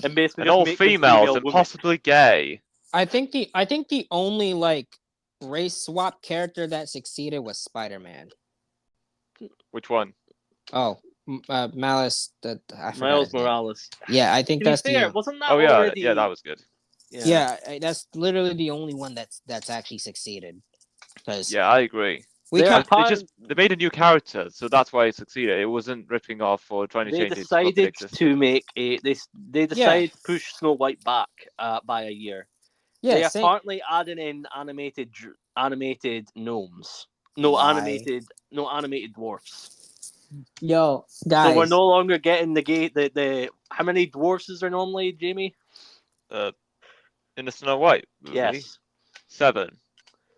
[SPEAKER 2] and basically
[SPEAKER 1] and all females and possibly gay.
[SPEAKER 3] I think the only like race swap character that succeeded was Spider-Man.
[SPEAKER 1] Which one?
[SPEAKER 3] Oh, Miles
[SPEAKER 2] Morales.
[SPEAKER 3] Yeah, I think that's
[SPEAKER 2] fair, wasn't that
[SPEAKER 1] already... yeah, that was good.
[SPEAKER 3] Yeah, that's literally the only one that's actually succeeded.
[SPEAKER 1] Yeah, I agree. They made a new character, so that's why it succeeded. It wasn't ripping off or trying to change it.
[SPEAKER 2] They decided to push Snow White back by a year. Yeah, they are partly adding in animated gnomes. Animated dwarfs.
[SPEAKER 3] Yo, guys.
[SPEAKER 2] So we're no longer getting the how many dwarfs is there normally, Jamie?
[SPEAKER 1] In the Snow White movie?
[SPEAKER 2] Yes.
[SPEAKER 1] 7.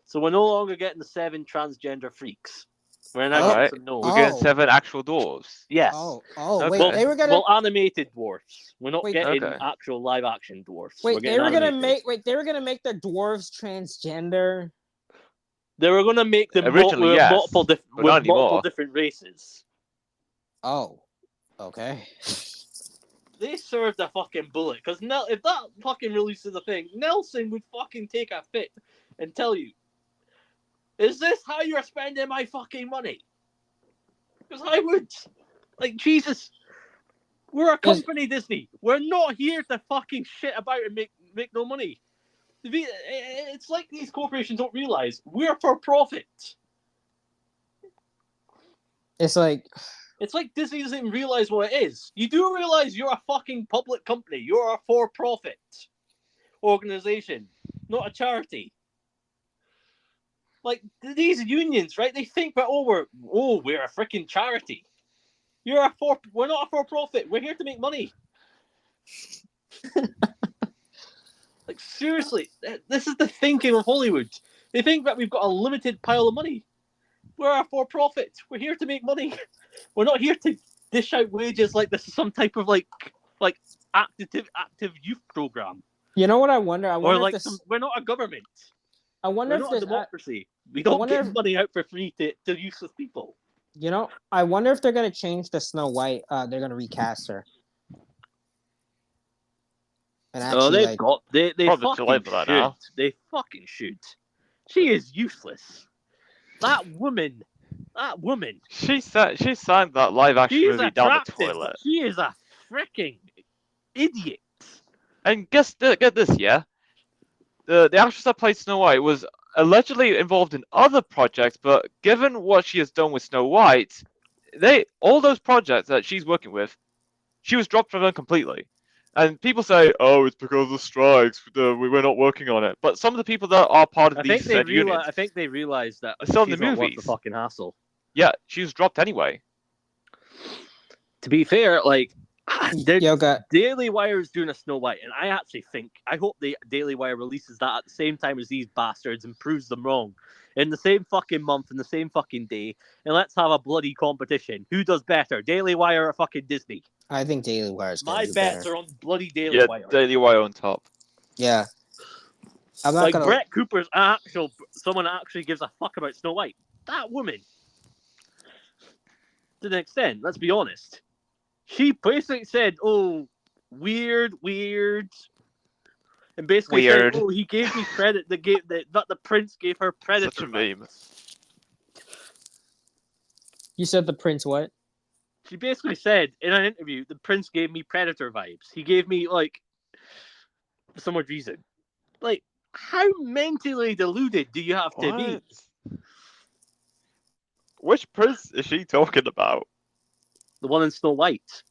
[SPEAKER 2] So we're no longer getting the 7 transgender freaks. We're now getting some gnomes.
[SPEAKER 1] We're getting 7 actual dwarves.
[SPEAKER 2] Yes.
[SPEAKER 3] Okay. Wait, they were gonna
[SPEAKER 2] animated dwarfs. We're not getting actual live action dwarfs.
[SPEAKER 3] Wait, they were gonna make the dwarves transgender.
[SPEAKER 2] They were gonna make them multiple different races.
[SPEAKER 3] Oh, okay.
[SPEAKER 2] They served a fucking bullet, because if that fucking releases a thing, Nelson would fucking take a fit and tell you, "Is this how you're spending my fucking money?" Because I would. Like, Jesus. We're a company, Disney. We're not here to fucking shit about and make no money. It's like these corporations don't realize we're for profit.
[SPEAKER 3] It's like
[SPEAKER 2] Disney doesn't even realize what it is. You do realize you're a fucking public company. You're a for-profit organization, not a charity. Like these unions, right? They think that we're a freaking charity. We're not a for-profit. We're here to make money. Like seriously, this is the thinking of Hollywood. They think that we've got a limited pile of money. We're a for-profit. We're here to make money. We're not here to dish out wages like this is some type of like active youth program.
[SPEAKER 3] You know what I wonder?
[SPEAKER 2] We're not a government.
[SPEAKER 3] I wonder
[SPEAKER 2] we're
[SPEAKER 3] if
[SPEAKER 2] not a democracy. We don't give money out for free to useless people.
[SPEAKER 3] You know, I wonder if they're gonna change the Snow White. They're gonna recast her. And actually,
[SPEAKER 2] they fucking should. Now. They fucking should. She is useless. That woman.
[SPEAKER 1] She signed that live action movie down the toilet.
[SPEAKER 2] She is a freaking idiot.
[SPEAKER 1] And get this, yeah. The actress that played Snow White was allegedly involved in other projects, but given what she has done with Snow White, all those projects that she's working with, she was dropped from them completely. And people say, "Oh, it's because of the strikes. We were not working on it." But some of the people that are part of these unions,
[SPEAKER 2] I think they realized that
[SPEAKER 1] she's not
[SPEAKER 2] worth the fucking hassle.
[SPEAKER 1] Yeah, she was dropped anyway.
[SPEAKER 2] To be fair, like Daily Wire is doing a Snow White, and I hope the Daily Wire releases that at the same time as these bastards and proves them wrong in the same fucking month, in the same fucking day, and let's have a bloody competition. Who does better, Daily Wire or fucking Disney?
[SPEAKER 3] I think Daily Wire's
[SPEAKER 2] my bets are on bloody Daily Wire.
[SPEAKER 1] Yeah, Daily Wire on top.
[SPEAKER 3] Yeah.
[SPEAKER 2] I'm not gonna... Brett Cooper's someone actually gives a fuck about Snow White. That woman. To an extent, let's be honest. She basically said, "Oh, weird," and basically said, "Oh, he gave me credit. That the prince gave her predator."
[SPEAKER 1] Such a meme.
[SPEAKER 3] You said the prince what?
[SPEAKER 2] She basically said in an interview, "The prince gave me predator vibes. He gave me like for some odd reason." Like, how mentally deluded do you have to be?
[SPEAKER 1] Which prince is she talking about?
[SPEAKER 2] The one in Snow White.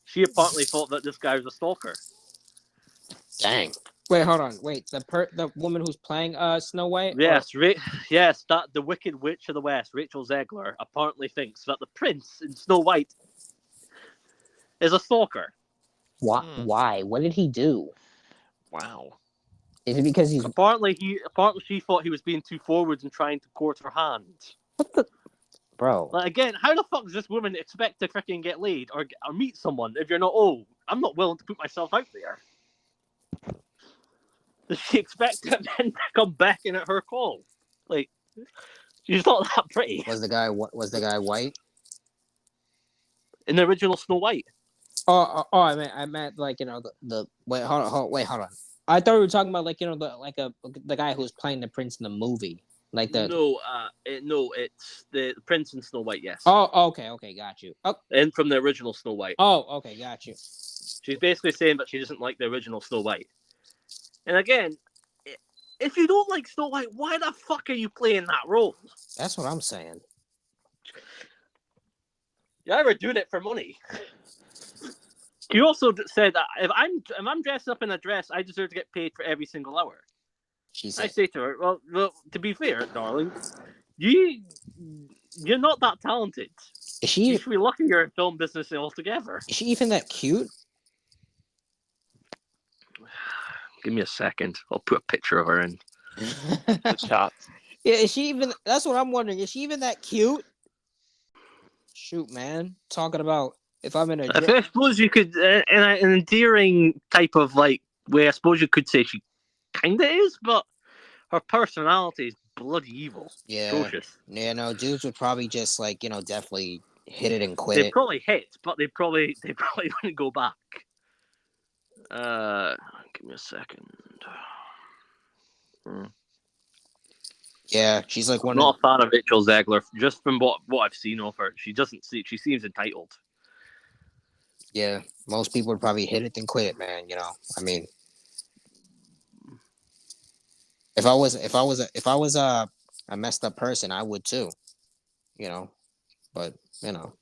[SPEAKER 2] She apparently thought that this guy was a stalker.
[SPEAKER 3] Dang. Wait, hold on. Wait, the woman who's playing Snow White?
[SPEAKER 2] Yes, that the Wicked Witch of the West, Rachel Zegler, apparently thinks that the prince in Snow White is a stalker.
[SPEAKER 3] Why? What did he do?
[SPEAKER 1] Wow.
[SPEAKER 3] Is it because he's
[SPEAKER 2] apparently she thought he was being too forward and trying to court her hand?
[SPEAKER 3] What the bro?
[SPEAKER 2] Like, again, how the fuck does this woman expect to freaking get laid or meet someone if you're not? Oh, I'm not willing to put myself out there. Does she expect that men to come back in at her call? Like, she's not that pretty.
[SPEAKER 3] Was the guy white?
[SPEAKER 2] In the original Snow White.
[SPEAKER 3] Oh! I meant like, you know, the wait, hold on. I thought we were talking about like, you know, the guy who was playing the prince in the movie, like the
[SPEAKER 2] it's the prince in Snow White. Yes.
[SPEAKER 3] Oh, okay, got you. Oh.
[SPEAKER 2] And from the original Snow White.
[SPEAKER 3] Oh, okay, got you.
[SPEAKER 2] She's basically saying that she doesn't like the original Snow White. And again, if you don't like Snow White, why the fuck are you playing that role?
[SPEAKER 3] That's what I'm saying.
[SPEAKER 2] You're either doing it for money. You also said that if I'm dressed up in a dress, I deserve to get paid for every single hour.
[SPEAKER 3] She said.
[SPEAKER 2] I say to her, well, to be fair, darling, you're not that talented.
[SPEAKER 3] Is she?
[SPEAKER 2] You should be lucky you're in film business altogether.
[SPEAKER 3] Is she even that cute?
[SPEAKER 2] Give me a second. I'll put a picture of her in
[SPEAKER 1] the chat.
[SPEAKER 3] Yeah, is she even? That's what I'm wondering. Is she even that cute? Shoot, man. Talking about if I'm in a.
[SPEAKER 2] I suppose you could, in an endearing type of like way. I suppose you could say she kind of is, but her personality is bloody evil.
[SPEAKER 3] Yeah.
[SPEAKER 2] Atrocious.
[SPEAKER 3] Yeah. No, dudes would probably just like, you know, definitely hit it and quit.
[SPEAKER 2] They probably hit, but they probably wouldn't go back. Give me a second.
[SPEAKER 3] Yeah, she's like
[SPEAKER 2] I'm not a fan of Rachel Zegler, just from what I've seen of her. She seems entitled.
[SPEAKER 3] Yeah, most people would probably hit it and quit it, man. You know, I mean, If I was a messed up person, I would too. You know, but you know,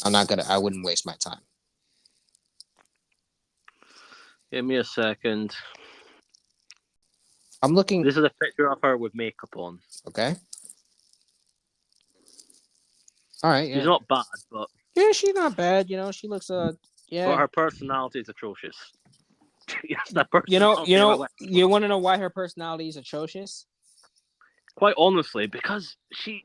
[SPEAKER 3] I wouldn't waste my time.
[SPEAKER 2] Give me a second.
[SPEAKER 3] I'm looking.
[SPEAKER 2] This is a picture of her with makeup on.
[SPEAKER 3] Okay. All right.
[SPEAKER 2] She's
[SPEAKER 3] Yeah.
[SPEAKER 2] not bad, but
[SPEAKER 3] She's not bad. You know, she looks yeah.
[SPEAKER 2] her personality is atrocious. Yes, that personality.
[SPEAKER 3] You want to know why her personality is atrocious?
[SPEAKER 2] Quite honestly, because she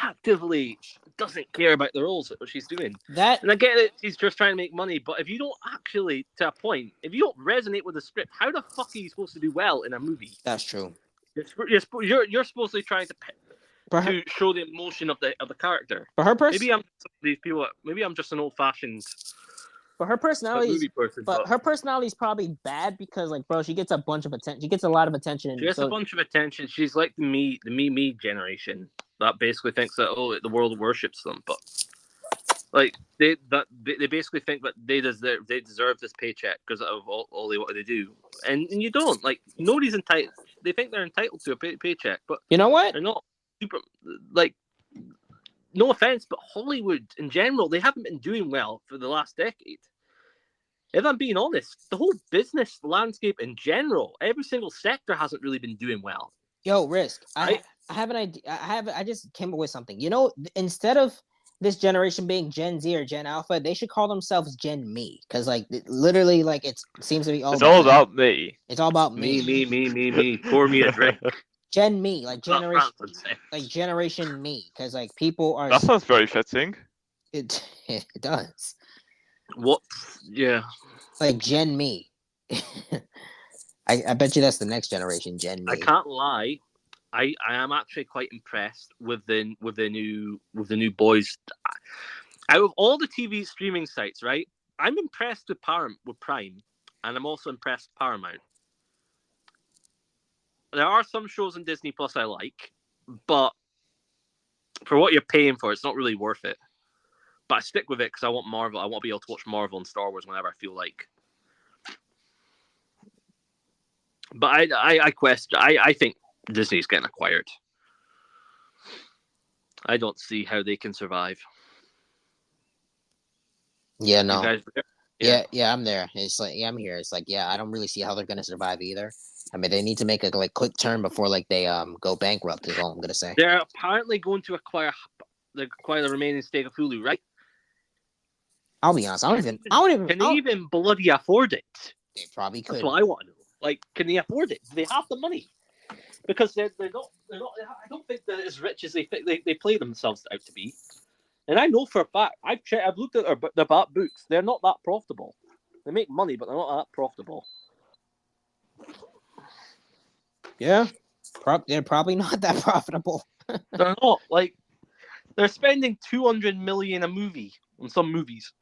[SPEAKER 2] actively doesn't care about the roles that she's doing.
[SPEAKER 3] That
[SPEAKER 2] And I get it, she's just trying to make money, but if you don't actually, to a point, if you don't resonate with the script, how the fuck are you supposed to do well in a movie?
[SPEAKER 3] That's true.
[SPEAKER 2] You're supposed to be trying to show the emotion of the character.
[SPEAKER 3] But her
[SPEAKER 2] maybe I'm these people. Maybe I'm just an old fashioned.
[SPEAKER 3] But her personality, her personality is probably bad because, like, bro, she gets a bunch of attention. She gets a lot of attention.
[SPEAKER 2] She gets a bunch of attention. She's like the me generation that basically thinks that the world worships them, but like they basically think that they deserve this paycheck because of all what they do, and you don't. Like, nobody's entitled. They think they're entitled to a paycheck, but
[SPEAKER 3] you know what?
[SPEAKER 2] They're not super. Like, no offense, but Hollywood in general, they haven't been doing well for the last decade. If I'm being honest, the whole business landscape in general, every single sector hasn't really been doing well.
[SPEAKER 3] Yo, Risk, right? I have an idea. I just came up with something. You know, instead of this generation being Gen Z or Gen Alpha, they should call themselves Gen Me, because like literally, like it seems to be all.
[SPEAKER 1] It's all about me.
[SPEAKER 3] It's all about me.
[SPEAKER 2] Me. Pour me a drink.
[SPEAKER 3] Gen Me, like generation me, because like people are.
[SPEAKER 1] That sounds very fitting.
[SPEAKER 3] It does.
[SPEAKER 2] What? Yeah.
[SPEAKER 3] Like Gen Me. I bet you that's the next generation, Gen Me.
[SPEAKER 2] I can't lie. I am actually quite impressed with the new boys. Out of all the TV streaming sites, right? I'm impressed with Prime, and I'm also impressed with Paramount. There are some shows on Disney Plus I like, but for what you're paying for, it's not really worth it. But I stick with it because I want Marvel. I want to be able to watch Marvel and Star Wars whenever I feel like. But I think Disney's getting acquired. I don't see how they can survive.
[SPEAKER 3] Yeah, no.
[SPEAKER 2] You guys,
[SPEAKER 3] yeah, I'm there. It's like, yeah, I'm here. It's like, yeah, I don't really see how they're gonna survive either. I mean, they need to make a quick turn before they go bankrupt. Is all I'm gonna say.
[SPEAKER 2] They're apparently going to acquire the remaining stake of Hulu, right?
[SPEAKER 3] I'll be honest. I don't even.
[SPEAKER 2] Can they even bloody afford it?
[SPEAKER 3] They probably could.
[SPEAKER 2] That's what I want to know. Like, can they afford it? Do they have the money? Because they're not. I don't think they're as rich as they play themselves out to be. And I know for a fact. I've looked at their books. They're not that profitable. They make money, but they're not that profitable.
[SPEAKER 3] Yeah, they're probably not that profitable.
[SPEAKER 2] They're not. Like, they're spending $200 million a movie on some movies.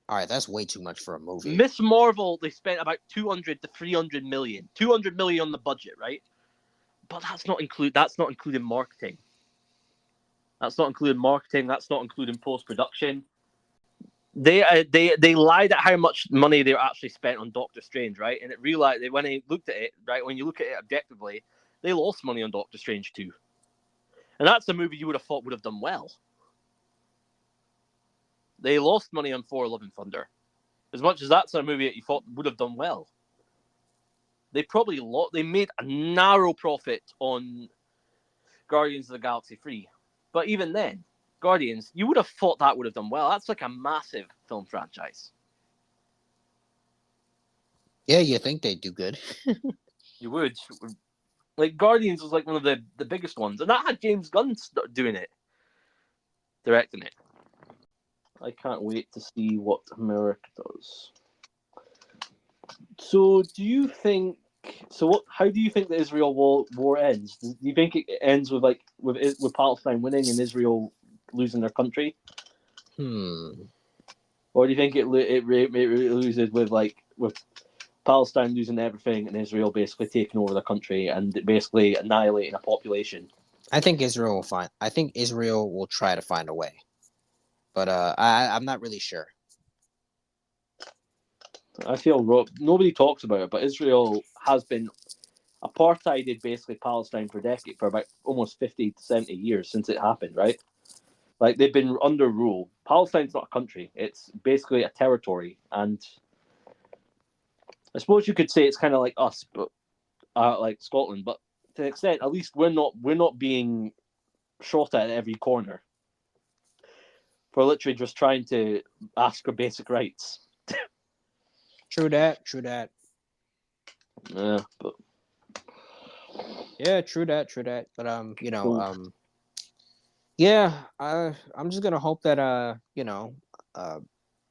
[SPEAKER 3] All right, that's way too much for a movie.
[SPEAKER 2] Miss Marvel, they spent about 200 to 300 million. 200 million on the budget, right? But that's not including marketing. That's not including post-production. They lied at how much money they actually spent on Doctor Strange, right? And it realized when they looked at it, right, when you look at it objectively, they lost money on Doctor Strange too. And that's a movie you would have thought would have done well. They lost money on Thor: Love and Thunder. As much as that's a movie that you thought would have done well. They probably they made a narrow profit on Guardians of the Galaxy 3. But even then, Guardians, you would have thought that would have done well. That's like a massive film franchise.
[SPEAKER 3] Yeah, you think they'd do good.
[SPEAKER 2] You would. Like, Guardians was like one of the biggest ones. And that had James Gunn doing it. Directing it. I can't wait to see what America does. So, do you think? So, how do you think the Israel war ends? Do you think it ends with Palestine winning and Israel losing their country? Or do you think it loses with Palestine losing everything and Israel basically taking over the country and basically annihilating a population?
[SPEAKER 3] I think Israel will try to find a way, but I'm not really sure.
[SPEAKER 2] I feel nobody talks about it, but Israel has been apartheid basically Palestine for about almost 50 to 70 years since it happened, right? Like they've been under rule. Palestine's not a country; it's basically a territory, and I suppose you could say it's kind of like us, but like Scotland. But to an extent, at least we're not being shot at every corner for literally just trying to ask for basic rights.
[SPEAKER 3] True that. True that.
[SPEAKER 2] Yeah, but
[SPEAKER 3] Yeah, true that. True that. But
[SPEAKER 2] Cool.
[SPEAKER 3] yeah. I'm just gonna hope that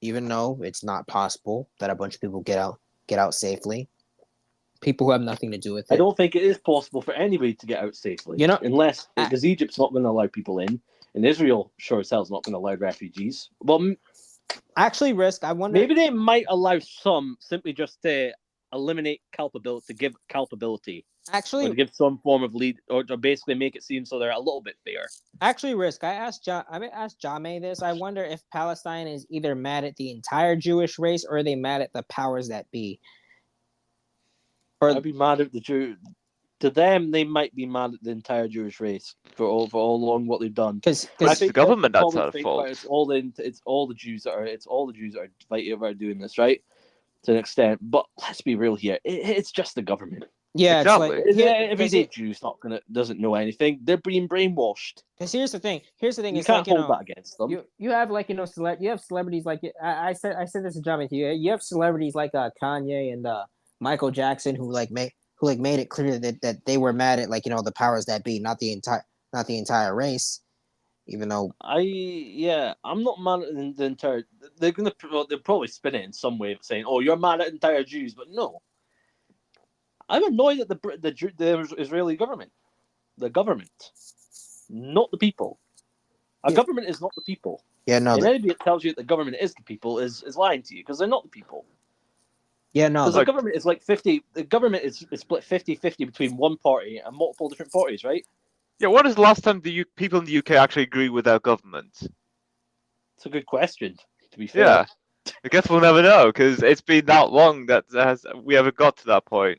[SPEAKER 3] even though it's not possible that a bunch of people get out safely, people who have nothing to do with
[SPEAKER 2] I
[SPEAKER 3] it.
[SPEAKER 2] don't think it is possible for anybody to get out safely,
[SPEAKER 3] You know,
[SPEAKER 2] unless
[SPEAKER 3] I-
[SPEAKER 2] because Egypt's not going to allow people in, and Israel sure as hell is not going to allow refugees. Well,
[SPEAKER 3] actually, Risk. I wonder.
[SPEAKER 2] maybe they might allow some simply just to eliminate culpability, to give culpability, or to
[SPEAKER 3] Actually,
[SPEAKER 2] give some form of lead, or to basically make it seem so they're a little bit fair.
[SPEAKER 3] Risk. I asked Jame this. I wonder if Palestine is either mad at the entire Jewish race or are they mad at the powers that be. Or
[SPEAKER 2] I'd be mad at the Jew. To them, they might be mad at the entire Jewish race for all along what they've done.
[SPEAKER 3] because
[SPEAKER 2] I
[SPEAKER 1] It's the
[SPEAKER 2] think
[SPEAKER 1] government that's
[SPEAKER 2] probably
[SPEAKER 1] at
[SPEAKER 2] think
[SPEAKER 1] fault.
[SPEAKER 2] about it, it's all the Jews that are fighting about doing this, right? To an extent, but let's be real here. It's just the government.
[SPEAKER 3] yeah,
[SPEAKER 1] Exactly.
[SPEAKER 3] it's like
[SPEAKER 2] Everyday Jew's doesn't know anything. They're being brainwashed.
[SPEAKER 3] because here's the thing. Here's the thing.
[SPEAKER 2] You
[SPEAKER 3] It's
[SPEAKER 2] can't
[SPEAKER 3] like
[SPEAKER 2] hold that against them.
[SPEAKER 3] you have like you have celebrities like I said this to Jame. You have celebrities like Kanye and Michael Jackson who made it clear that they were mad at the powers that be, not the entire race. Even though
[SPEAKER 2] I'm not mad at the entire. They'll probably spin it in some way of saying, "Oh, you're mad at entire Jews," but no, I'm annoyed at the Israeli government, the government, not the people. A
[SPEAKER 3] Yeah.
[SPEAKER 2] government is not the people.
[SPEAKER 3] yeah no
[SPEAKER 2] And
[SPEAKER 3] the,
[SPEAKER 2] anybody that tells you that the government is the people is lying to you because they're not the people.
[SPEAKER 3] yeah no
[SPEAKER 2] Because
[SPEAKER 3] the,
[SPEAKER 2] the government is like 50. The government is split 50-50 between one party and multiple different parties, right?
[SPEAKER 1] Yeah, what is the last time the people in the UK actually agree with their government?
[SPEAKER 2] It's a good question. To be fair,
[SPEAKER 1] Yeah, I guess we'll never know because it's been that long that we ever got to that point.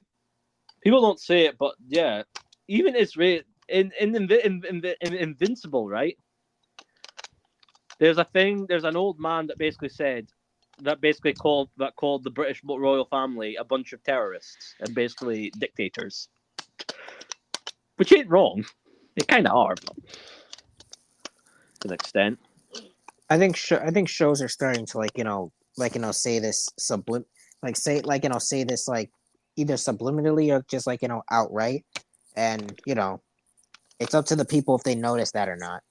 [SPEAKER 2] people don't say it, but yeah, even Israel in Invincible, right? There's an old man that basically called the British royal family a bunch of terrorists and basically dictators, which ain't wrong. They kind of are, but to an extent.
[SPEAKER 3] I think shows are starting to say this say this either subliminally or just outright, and it's up to the people if they notice that or not.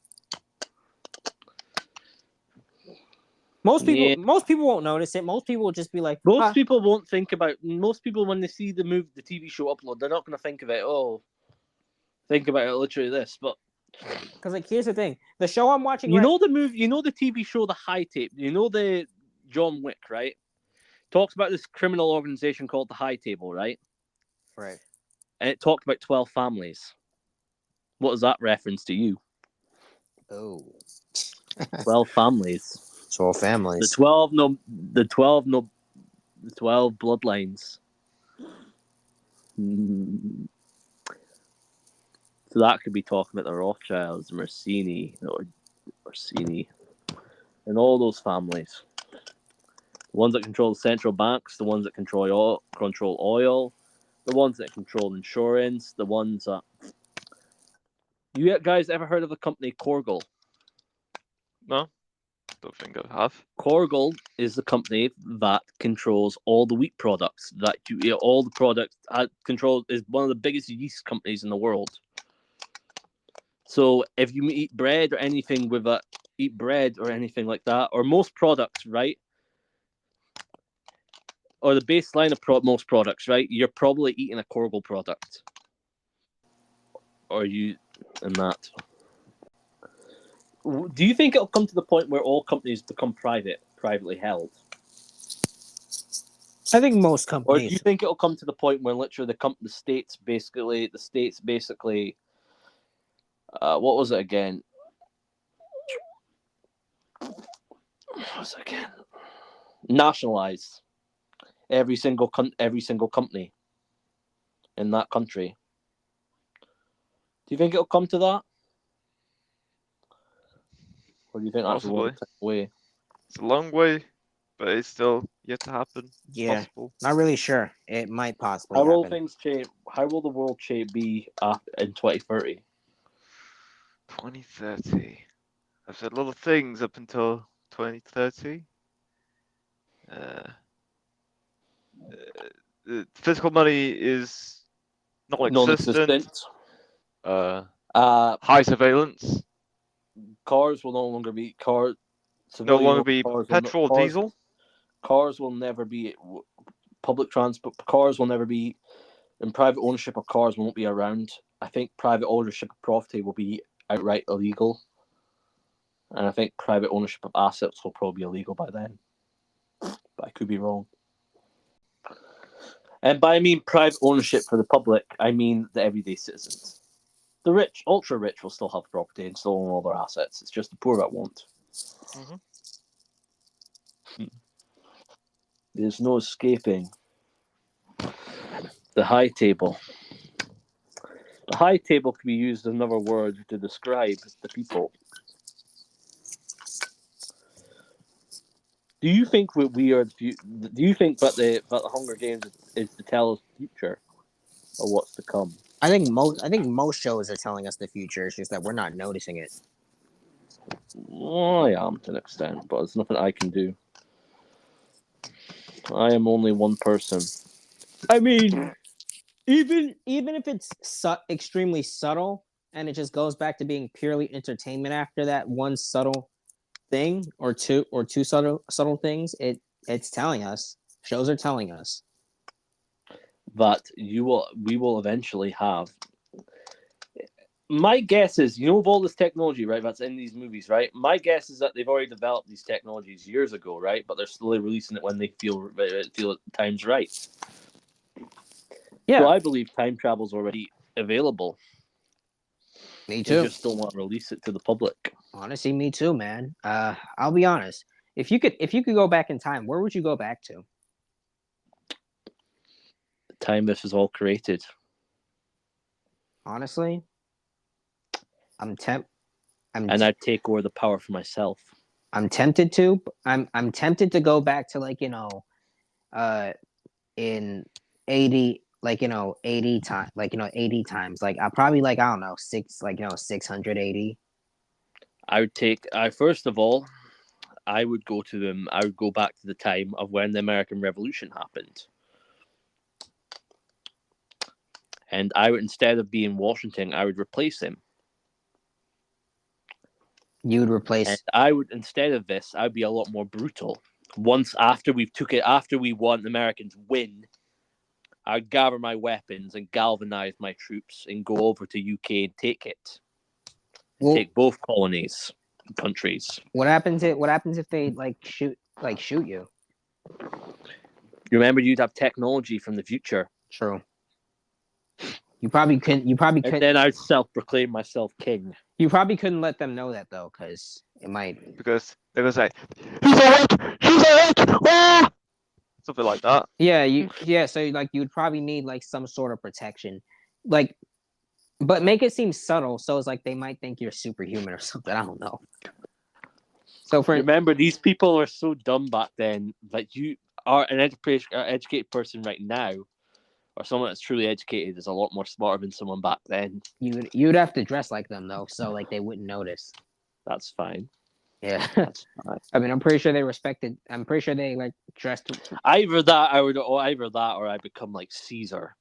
[SPEAKER 3] Most people won't notice it. Most people will just be like,
[SPEAKER 2] most people won't think about. Most people when they see the TV show upload, they're not going to think of it. Oh, think about it literally this, but
[SPEAKER 3] because here's the thing: the show I'm watching,
[SPEAKER 2] know the movie, the TV show, The High Tape. The John Wick, right? Talks about this criminal organization called the High Table, right?
[SPEAKER 3] Right.
[SPEAKER 2] And it talked about 12 families. What is that reference to you?
[SPEAKER 3] Oh.
[SPEAKER 2] 12 families.
[SPEAKER 3] 12 families.
[SPEAKER 2] The 12 bloodlines. So that could be talking about the Rothschilds, Orsini, and all those families. The ones that control the central banks, the ones that control oil, the ones that control insurance, the ones that... You guys ever heard of the company Corgel?
[SPEAKER 1] No, don't think I have.
[SPEAKER 2] Corgel is the company that controls all the wheat products. All the products is one of the biggest yeast companies in the world. So if you eat bread or anything like that, or most products, right? Or the baseline of most products, right? You're probably eating a Corgel product. Or that. Do you think it'll come to the point where all companies become privately held?
[SPEAKER 3] I think most
[SPEAKER 2] Or do
[SPEAKER 3] companies.
[SPEAKER 2] you think it'll come to the point where literally the states basically, what was it again? Nationalize every single company. in that country. Do you think it'll come to that? Or do you think that's a long
[SPEAKER 1] Possibly.
[SPEAKER 2] time away?
[SPEAKER 1] It's a long way, but it's still yet to happen.
[SPEAKER 3] Yeah,
[SPEAKER 1] Possible.
[SPEAKER 3] not really sure. It might possibly
[SPEAKER 2] How will
[SPEAKER 3] happen.
[SPEAKER 2] things change? How will the world be in 2030?
[SPEAKER 1] 2030. I've said a lot of things up until 2030. Physical money is non-existent.
[SPEAKER 2] Non-existent.
[SPEAKER 1] High surveillance.
[SPEAKER 2] Cars will no longer be cars.
[SPEAKER 1] No longer be
[SPEAKER 2] cars
[SPEAKER 1] petrol, diesel.
[SPEAKER 2] Cars will never be public transport. Cars will never be in private ownership of cars won't be around. I think private ownership of property will be outright illegal. And I think private ownership of assets will probably be illegal by then. But I could be wrong. And by I mean private ownership for the public, I mean the everyday citizens. The rich, ultra rich, will still have property and still own all their assets. It's just the poor that won't. There's no escaping the high table. The high table can be used as another word to describe the people. Do you think we are? Do you think that the Hunger Games is to tell us the future or what's to come?
[SPEAKER 3] I think most shows are telling us the future. It's just that we're not noticing it.
[SPEAKER 2] I am to an extent, but there's nothing I can do. I am only one person.
[SPEAKER 3] I mean, even if it's extremely subtle and it just goes back to being purely entertainment after that one subtle thing or two subtle things, it's telling us. Shows are telling us
[SPEAKER 2] that we will eventually have. My guess is, with all this technology, right, that's in these movies, right? My guess is that they've already developed these technologies years ago, right? But they're slowly releasing it when they feel the time's right.
[SPEAKER 3] Yeah.
[SPEAKER 2] So I believe time travel's already available.
[SPEAKER 3] Me too.
[SPEAKER 2] They just don't want to release it to the public.
[SPEAKER 3] Honestly, me too, man. I'll be honest. If you could go back in time, where would you go back to?
[SPEAKER 2] The time this was all created.
[SPEAKER 3] Honestly, and
[SPEAKER 2] I'd take over the power for myself.
[SPEAKER 3] I'm tempted to. I'm tempted to go back to in 80, 80 times, 80 times. Like I probably 680.
[SPEAKER 2] First of all, I would go back to the time of when the American Revolution happened. And I would, instead of being Washington, I would replace him.
[SPEAKER 3] You would replace.
[SPEAKER 2] And I would, instead of this, I'd be a lot more brutal. After we won, the Americans win, I'd gather my weapons and galvanize my troops and go over to UK and take it. Take both countries.
[SPEAKER 3] What happens if they shoot you?
[SPEAKER 2] Remember, you'd have technology from the future.
[SPEAKER 3] True. You probably couldn't.
[SPEAKER 2] And then I'd self-proclaim myself king.
[SPEAKER 3] You probably couldn't let them know that though, because it might.
[SPEAKER 1] Because they're gonna say, "He's a witch! He's a witch!" Ah! Something like that.
[SPEAKER 3] Yeah. So you'd probably need some sort of protection, but make it seem subtle. So it's they might think you're superhuman or something. I don't know. So
[SPEAKER 2] remember, these people are so dumb back then that you are an educated person right now, or someone that's truly educated is a lot more smarter than someone back then.
[SPEAKER 3] You'd have to dress like them though, so they wouldn't notice.
[SPEAKER 2] That's fine.
[SPEAKER 3] Yeah,
[SPEAKER 2] that's fine.
[SPEAKER 3] I mean, I'm pretty sure they respected. I'm pretty sure they dressed.
[SPEAKER 2] Either that, or I become like Caesar,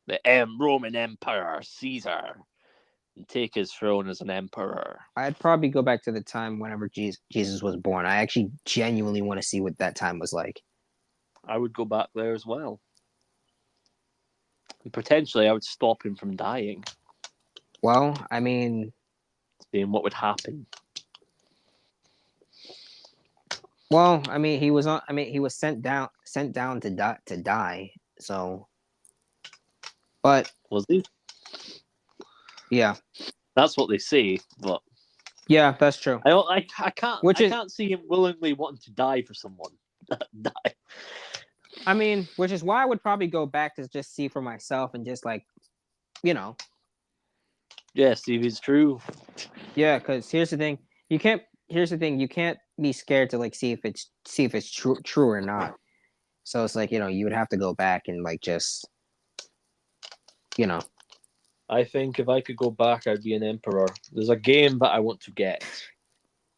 [SPEAKER 2] the Roman Emperor Caesar, and take his throne as an emperor.
[SPEAKER 3] I'd probably go back to the time whenever Jesus was born. I actually genuinely want to see what that time was like.
[SPEAKER 2] I would go back there as well. And potentially, I would stop him from dying.
[SPEAKER 3] Well, I mean,
[SPEAKER 2] seeing what would happen.
[SPEAKER 3] Well, I mean, he was sent down to die. So, but
[SPEAKER 2] was he?
[SPEAKER 3] Yeah,
[SPEAKER 2] that's what they say. But
[SPEAKER 3] yeah, that's true.
[SPEAKER 2] I can't see him willingly wanting to die for someone. Die.
[SPEAKER 3] I mean, which is why I would probably go back to just see for myself and just like, you know,
[SPEAKER 2] Yeah, Steve, it's true.
[SPEAKER 3] yeah. Because here's the thing, you can't. Here's the thing, you can't be scared to like see if it's true or not. So it's like, you would have to go back and like just, you know.
[SPEAKER 2] I think if I could go back, I'd be an emperor. There's a game that I want to get.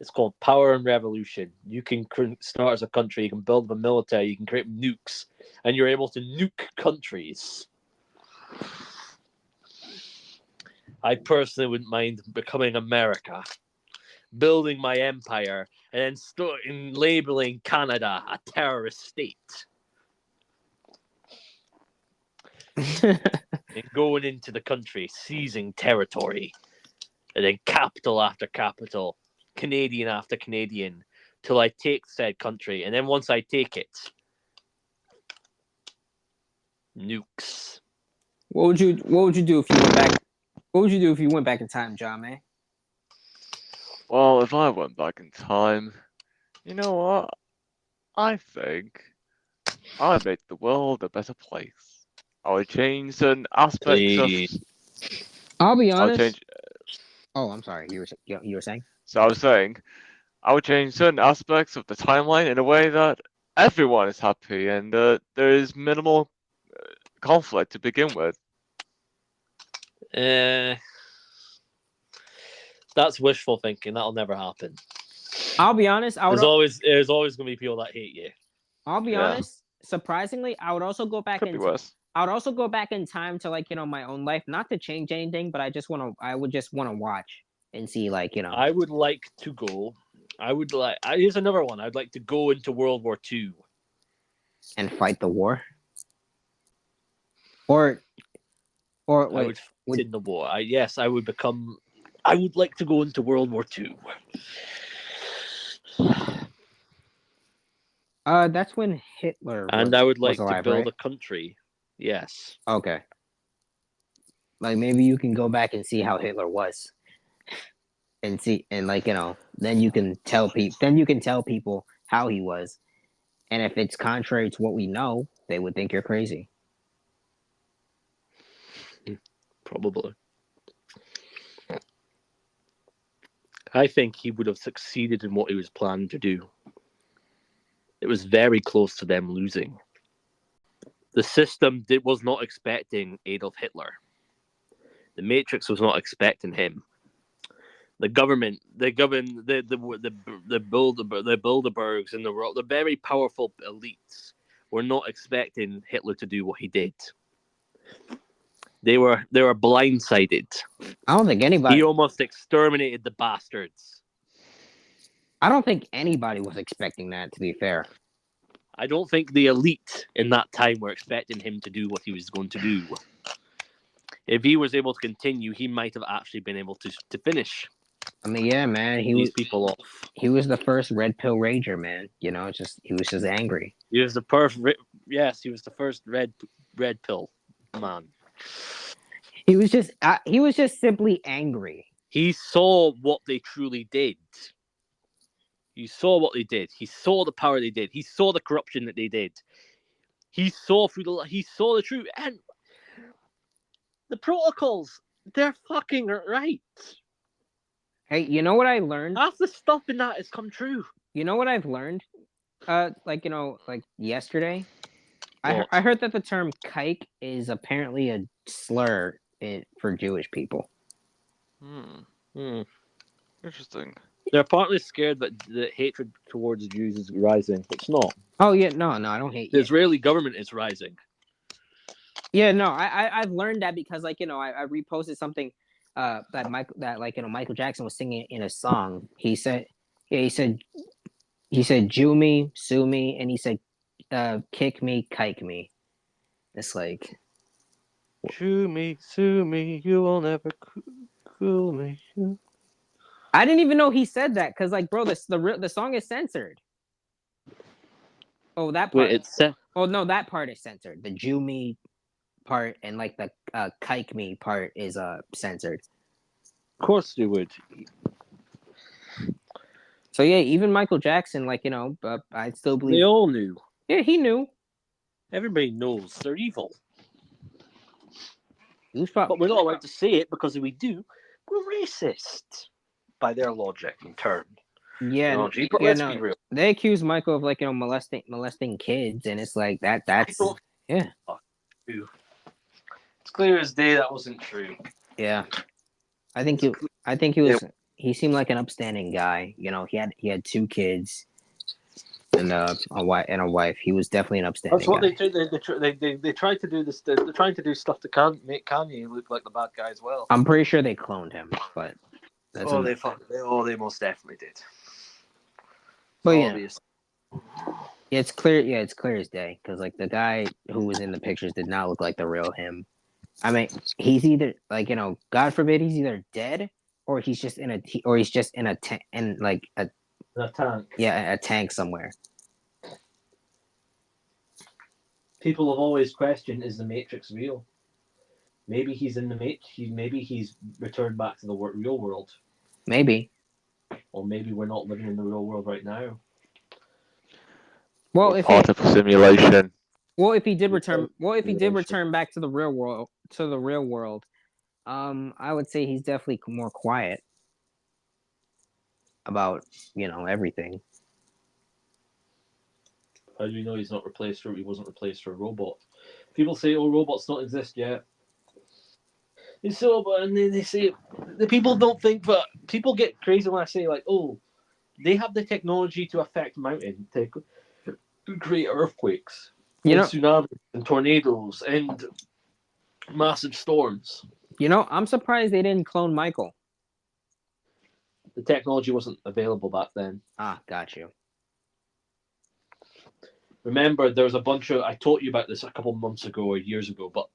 [SPEAKER 2] It's called Power and Revolution. You can start as a country, you can build a military, you can create nukes, and you're able to nuke countries. I personally wouldn't mind becoming America, building my empire, and then labeling Canada a terrorist state. And going into the country, seizing territory, and then capital after capital, Canadian after Canadian, till I take said country. And then once I take it, nukes.
[SPEAKER 3] What would you do if you went back? What would you do if you went back in time, John, man?
[SPEAKER 1] Well, if I went back in time, you know what? I think I'd make the world a better place. I would change certain aspects of.
[SPEAKER 3] I'll be
[SPEAKER 1] I would
[SPEAKER 3] honest.
[SPEAKER 1] change.
[SPEAKER 3] Oh, I'm sorry. You were saying?
[SPEAKER 1] So I was saying, I would change certain aspects of the timeline in a way that everyone is happy and there is minimal conflict to begin with.
[SPEAKER 2] That's wishful thinking. That'll never happen.
[SPEAKER 3] I'll be honest.
[SPEAKER 2] There's always going to be people that hate you.
[SPEAKER 3] I'll be honest. Surprisingly, I would also go back
[SPEAKER 1] Could be worse.
[SPEAKER 3] I would also go back in time to like my own life, not to change anything, but I would just want to watch and see like
[SPEAKER 2] I would like to go. Here's another one. I'd like to go into World War II
[SPEAKER 3] and fight the war. Or wait,
[SPEAKER 2] I would fight in the war. I would become. I would like to go into World War II.
[SPEAKER 3] That's when Hitler.
[SPEAKER 2] And I would like
[SPEAKER 3] alive,
[SPEAKER 2] to build
[SPEAKER 3] right?
[SPEAKER 2] a country. Yes.
[SPEAKER 3] Okay. Like maybe you can go back and see how Hitler was, and see, and like then you can tell people. Then you can tell people how he was, and if it's contrary to what we know, they would think you're crazy.
[SPEAKER 2] Probably. I think he would have succeeded in what he was planning to do. It was very close to them losing. The system was not expecting Adolf Hitler. The Matrix was not expecting him. The government, the Bilderbergs and the very powerful elites were not expecting Hitler to do what he did. They were blindsided.
[SPEAKER 3] I don't think anybody.
[SPEAKER 2] He almost exterminated the bastards.
[SPEAKER 3] I don't think anybody was expecting that, to be fair.
[SPEAKER 2] I don't think the elite in that time were expecting him to do what he was going to do. If he was able to continue, he might have actually been able to finish.
[SPEAKER 3] I mean, yeah, man,
[SPEAKER 2] these people off.
[SPEAKER 3] He was the first red pill rager, man. He was just angry.
[SPEAKER 2] He was the perfect. Yes, he was the first red pill man.
[SPEAKER 3] He was just simply angry.
[SPEAKER 2] He saw what they truly did. He saw what they did. He saw the power they did. He saw the corruption that they did. He saw the truth. And the protocols, they're fucking right.
[SPEAKER 3] Hey, you know what I learned?
[SPEAKER 2] Half the stuff in that has come true.
[SPEAKER 3] You know what I've learned? Like yesterday, I heard that the term "kike" is apparently a slur for Jewish people.
[SPEAKER 1] Interesting.
[SPEAKER 2] They're partly scared that the hatred towards the Jews is rising. It's not.
[SPEAKER 3] Oh yeah, no, I don't hate.
[SPEAKER 2] The Israeli government is rising.
[SPEAKER 3] Yeah, no, I've learned that because I reposted something that Michael Jackson was singing in a song. He said Jew me, sue me, and he said kick me, kike me. It's like
[SPEAKER 2] Jew me, sue me, you will never cool me.
[SPEAKER 3] I didn't even know he said that because bro, the song is censored. Oh, that part.
[SPEAKER 2] Wait,
[SPEAKER 3] no, that part is censored. The Jew me part and the kike me part is censored.
[SPEAKER 2] Of course they would.
[SPEAKER 3] So yeah, even Michael Jackson, I still believe
[SPEAKER 2] they all knew.
[SPEAKER 3] Yeah, he knew.
[SPEAKER 2] Everybody knows they're evil.
[SPEAKER 3] Who's
[SPEAKER 2] But we're not allowed to say it because if we do, we're racist by their logic and term.
[SPEAKER 3] Yeah,
[SPEAKER 2] No, gee, but let's be real.
[SPEAKER 3] They accuse Michael of, like, molesting kids, and it's like that's yeah.
[SPEAKER 2] It's clear as day that wasn't true.
[SPEAKER 3] Yeah. I think he seemed like an upstanding guy. You know, he had 2 kids and a wife. He was definitely an upstanding
[SPEAKER 2] That's what
[SPEAKER 3] guy.
[SPEAKER 2] they do. They tried to do this. They're trying to do stuff to make Kanye look like the bad guy as well.
[SPEAKER 3] I'm pretty sure they cloned him, but
[SPEAKER 2] they most definitely did.
[SPEAKER 3] But yeah, it's clear. Yeah, it's clear as day because, like, the guy who was in the pictures did not look like the real him. I mean, he's either, like, you know, God forbid, he's either dead or he's just in a tank,
[SPEAKER 2] a tank.
[SPEAKER 3] Yeah, a tank somewhere.
[SPEAKER 2] People have always questioned: is the Matrix real? Maybe he's in the Matrix. Maybe he's returned back to the real world.
[SPEAKER 3] Maybe.
[SPEAKER 2] Or maybe we're not living in the real world right now.
[SPEAKER 3] Well, if
[SPEAKER 1] part of a simulation.
[SPEAKER 3] Well, if he did return back to the real world, I would say he's definitely more quiet about, you know, everything.
[SPEAKER 2] How do we know he wasn't replaced for a robot? People say, "Oh, robots don't exist yet." And then they say the people don't think, but people get crazy when I say, like, "Oh, they have the technology to affect mountains, to create earthquakes, tsunamis, and tornadoes, and massive storms."
[SPEAKER 3] You know, I'm surprised they didn't clone Michael.
[SPEAKER 2] The technology wasn't available back then.
[SPEAKER 3] Ah, got you.
[SPEAKER 2] Remember, there was a bunch of, I taught you about this a couple months ago or years ago, but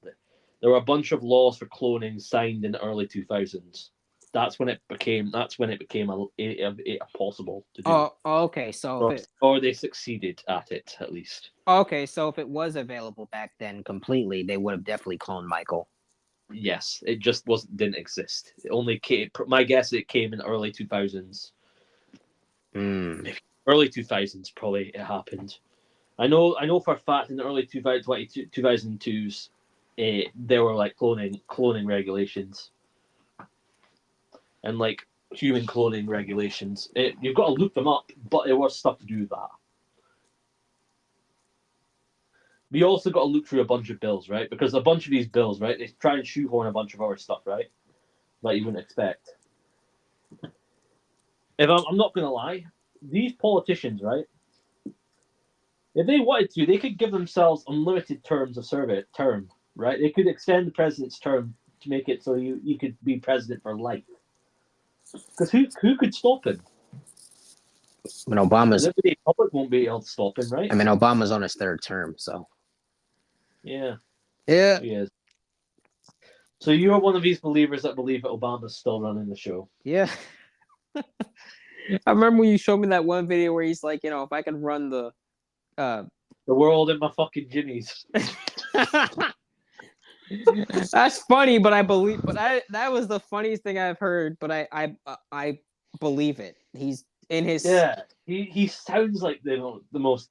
[SPEAKER 2] there were a bunch of laws for cloning signed in the early 2000s. That's when it became possible to do.
[SPEAKER 3] Oh, okay. So
[SPEAKER 2] or they succeeded at it, at least.
[SPEAKER 3] Okay, so if it was available back then completely, they would have definitely cloned Michael.
[SPEAKER 2] Yes, it just didn't exist. It only came. My guess, it came in the early 2000s. Early 2000s, probably it happened. I know for a fact in the early 2002s, there were, like, cloning regulations, and, like, human cloning regulations. You've got to look them up, but there was stuff to do with that. We also got to look through a bunch of bills, right? Because a bunch of these bills, right, they try and shoehorn a bunch of other stuff, right? Like you wouldn't expect. If I'm not going to lie, these politicians, right? If they wanted to, they could give themselves unlimited terms of service, right? They could extend the president's term to make it so you could be president for life. Because who could stop him?
[SPEAKER 3] I mean,
[SPEAKER 2] the public won't be able to stop him, right?
[SPEAKER 3] I mean, Obama's on his 3rd term, so.
[SPEAKER 2] Yeah.
[SPEAKER 3] Yeah.
[SPEAKER 2] He is. So you are one of these believers that believe that Obama's still running the show.
[SPEAKER 3] Yeah. I remember when you showed me that one video where he's like, you know, if I could run the
[SPEAKER 2] world in my fucking jimmies.
[SPEAKER 3] That's funny, but that was the funniest thing I've heard, but I believe it. He's in his
[SPEAKER 2] he sounds like the most.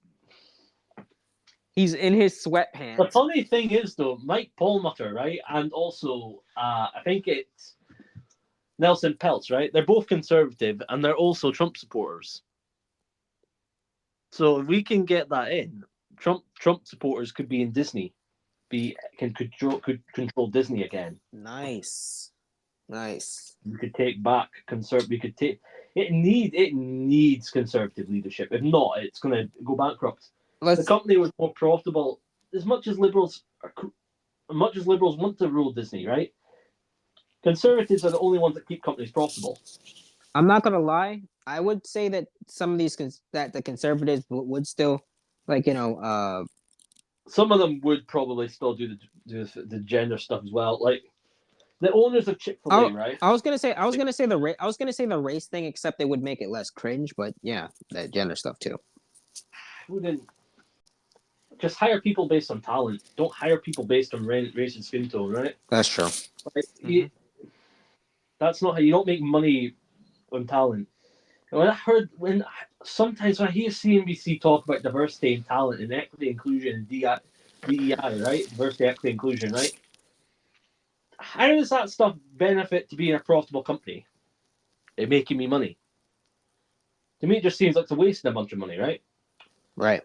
[SPEAKER 3] He's in his sweatpants.
[SPEAKER 2] The funny thing is, though, Mike Perlmutter, right, and also I think it's Nelson Peltz, right? They're both conservative, and they're also Trump supporters. So if we can get that in, Trump supporters could be in Disney, could control Disney again.
[SPEAKER 3] Nice.
[SPEAKER 2] We could take back it needs conservative leadership. If not, it's going to go bankrupt. The company was more profitable. As much as liberals want to rule Disney, right? Conservatives are the only ones that keep companies profitable.
[SPEAKER 3] I'm not gonna lie. I would say that some of these that the conservatives would still, like, you know,
[SPEAKER 2] some of them would probably still do the gender stuff as well. Like the owners of Chick-fil-A, right?
[SPEAKER 3] I was gonna say the race thing, except they would make it less cringe. But yeah, that gender stuff too.
[SPEAKER 2] Wouldn't just hire people based on talent. Don't hire people based on race and skin tone, right?
[SPEAKER 3] That's true.
[SPEAKER 2] Like, that's not how you don't make money on talent. Sometimes when I hear CNBC talk about diversity and talent and equity, inclusion, and DEI, right? Diversity, equity, inclusion, right? How does that stuff benefit to being a profitable company? It making me money. To me, it just seems like it's a waste of a bunch of money, right?
[SPEAKER 3] Right.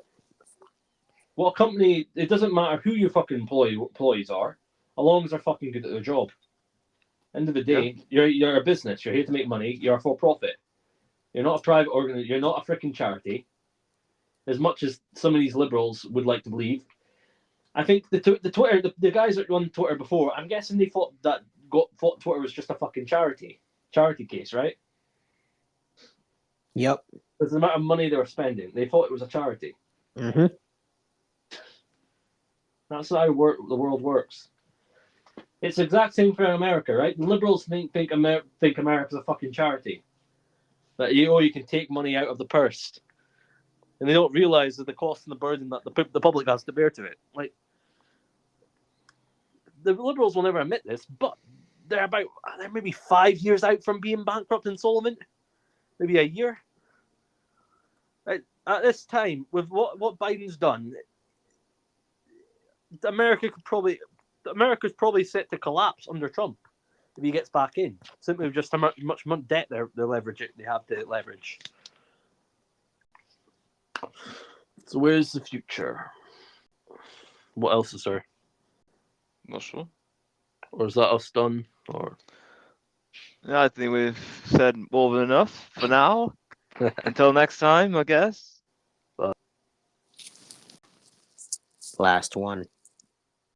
[SPEAKER 2] Well, a company, it doesn't matter who your fucking employees are, as long as they're fucking good at their job. End of the day, you're a business. You're here to make money. You're for profit. You're not a private organization. You're not a freaking charity. As much as some of these liberals would like to believe, I think the Twitter, the guys that run Twitter before, I'm guessing they thought Twitter was just a fucking charity case, right?
[SPEAKER 3] Yep.
[SPEAKER 2] Because the amount of money they were spending, they thought it was a charity.
[SPEAKER 3] Mm-hmm.
[SPEAKER 2] That's how the world works. It's the exact same for America, right? The liberals think America's a fucking charity. That you can take money out of the purse, and they don't realize that the cost and the burden that the public has to bear to it. Like the liberals will never admit this, but they're maybe 5 years out from being bankrupt and insolvent, maybe a year. At this time, with what Biden's done, America's probably set to collapse under Trump if he gets back in, simply with just how much debt they have to leverage. So where's the future? What else is there?
[SPEAKER 1] Not sure.
[SPEAKER 2] Or is that us done? Or
[SPEAKER 1] Yeah, I think we've said more than enough for now. Until next time, I guess.
[SPEAKER 3] Last one.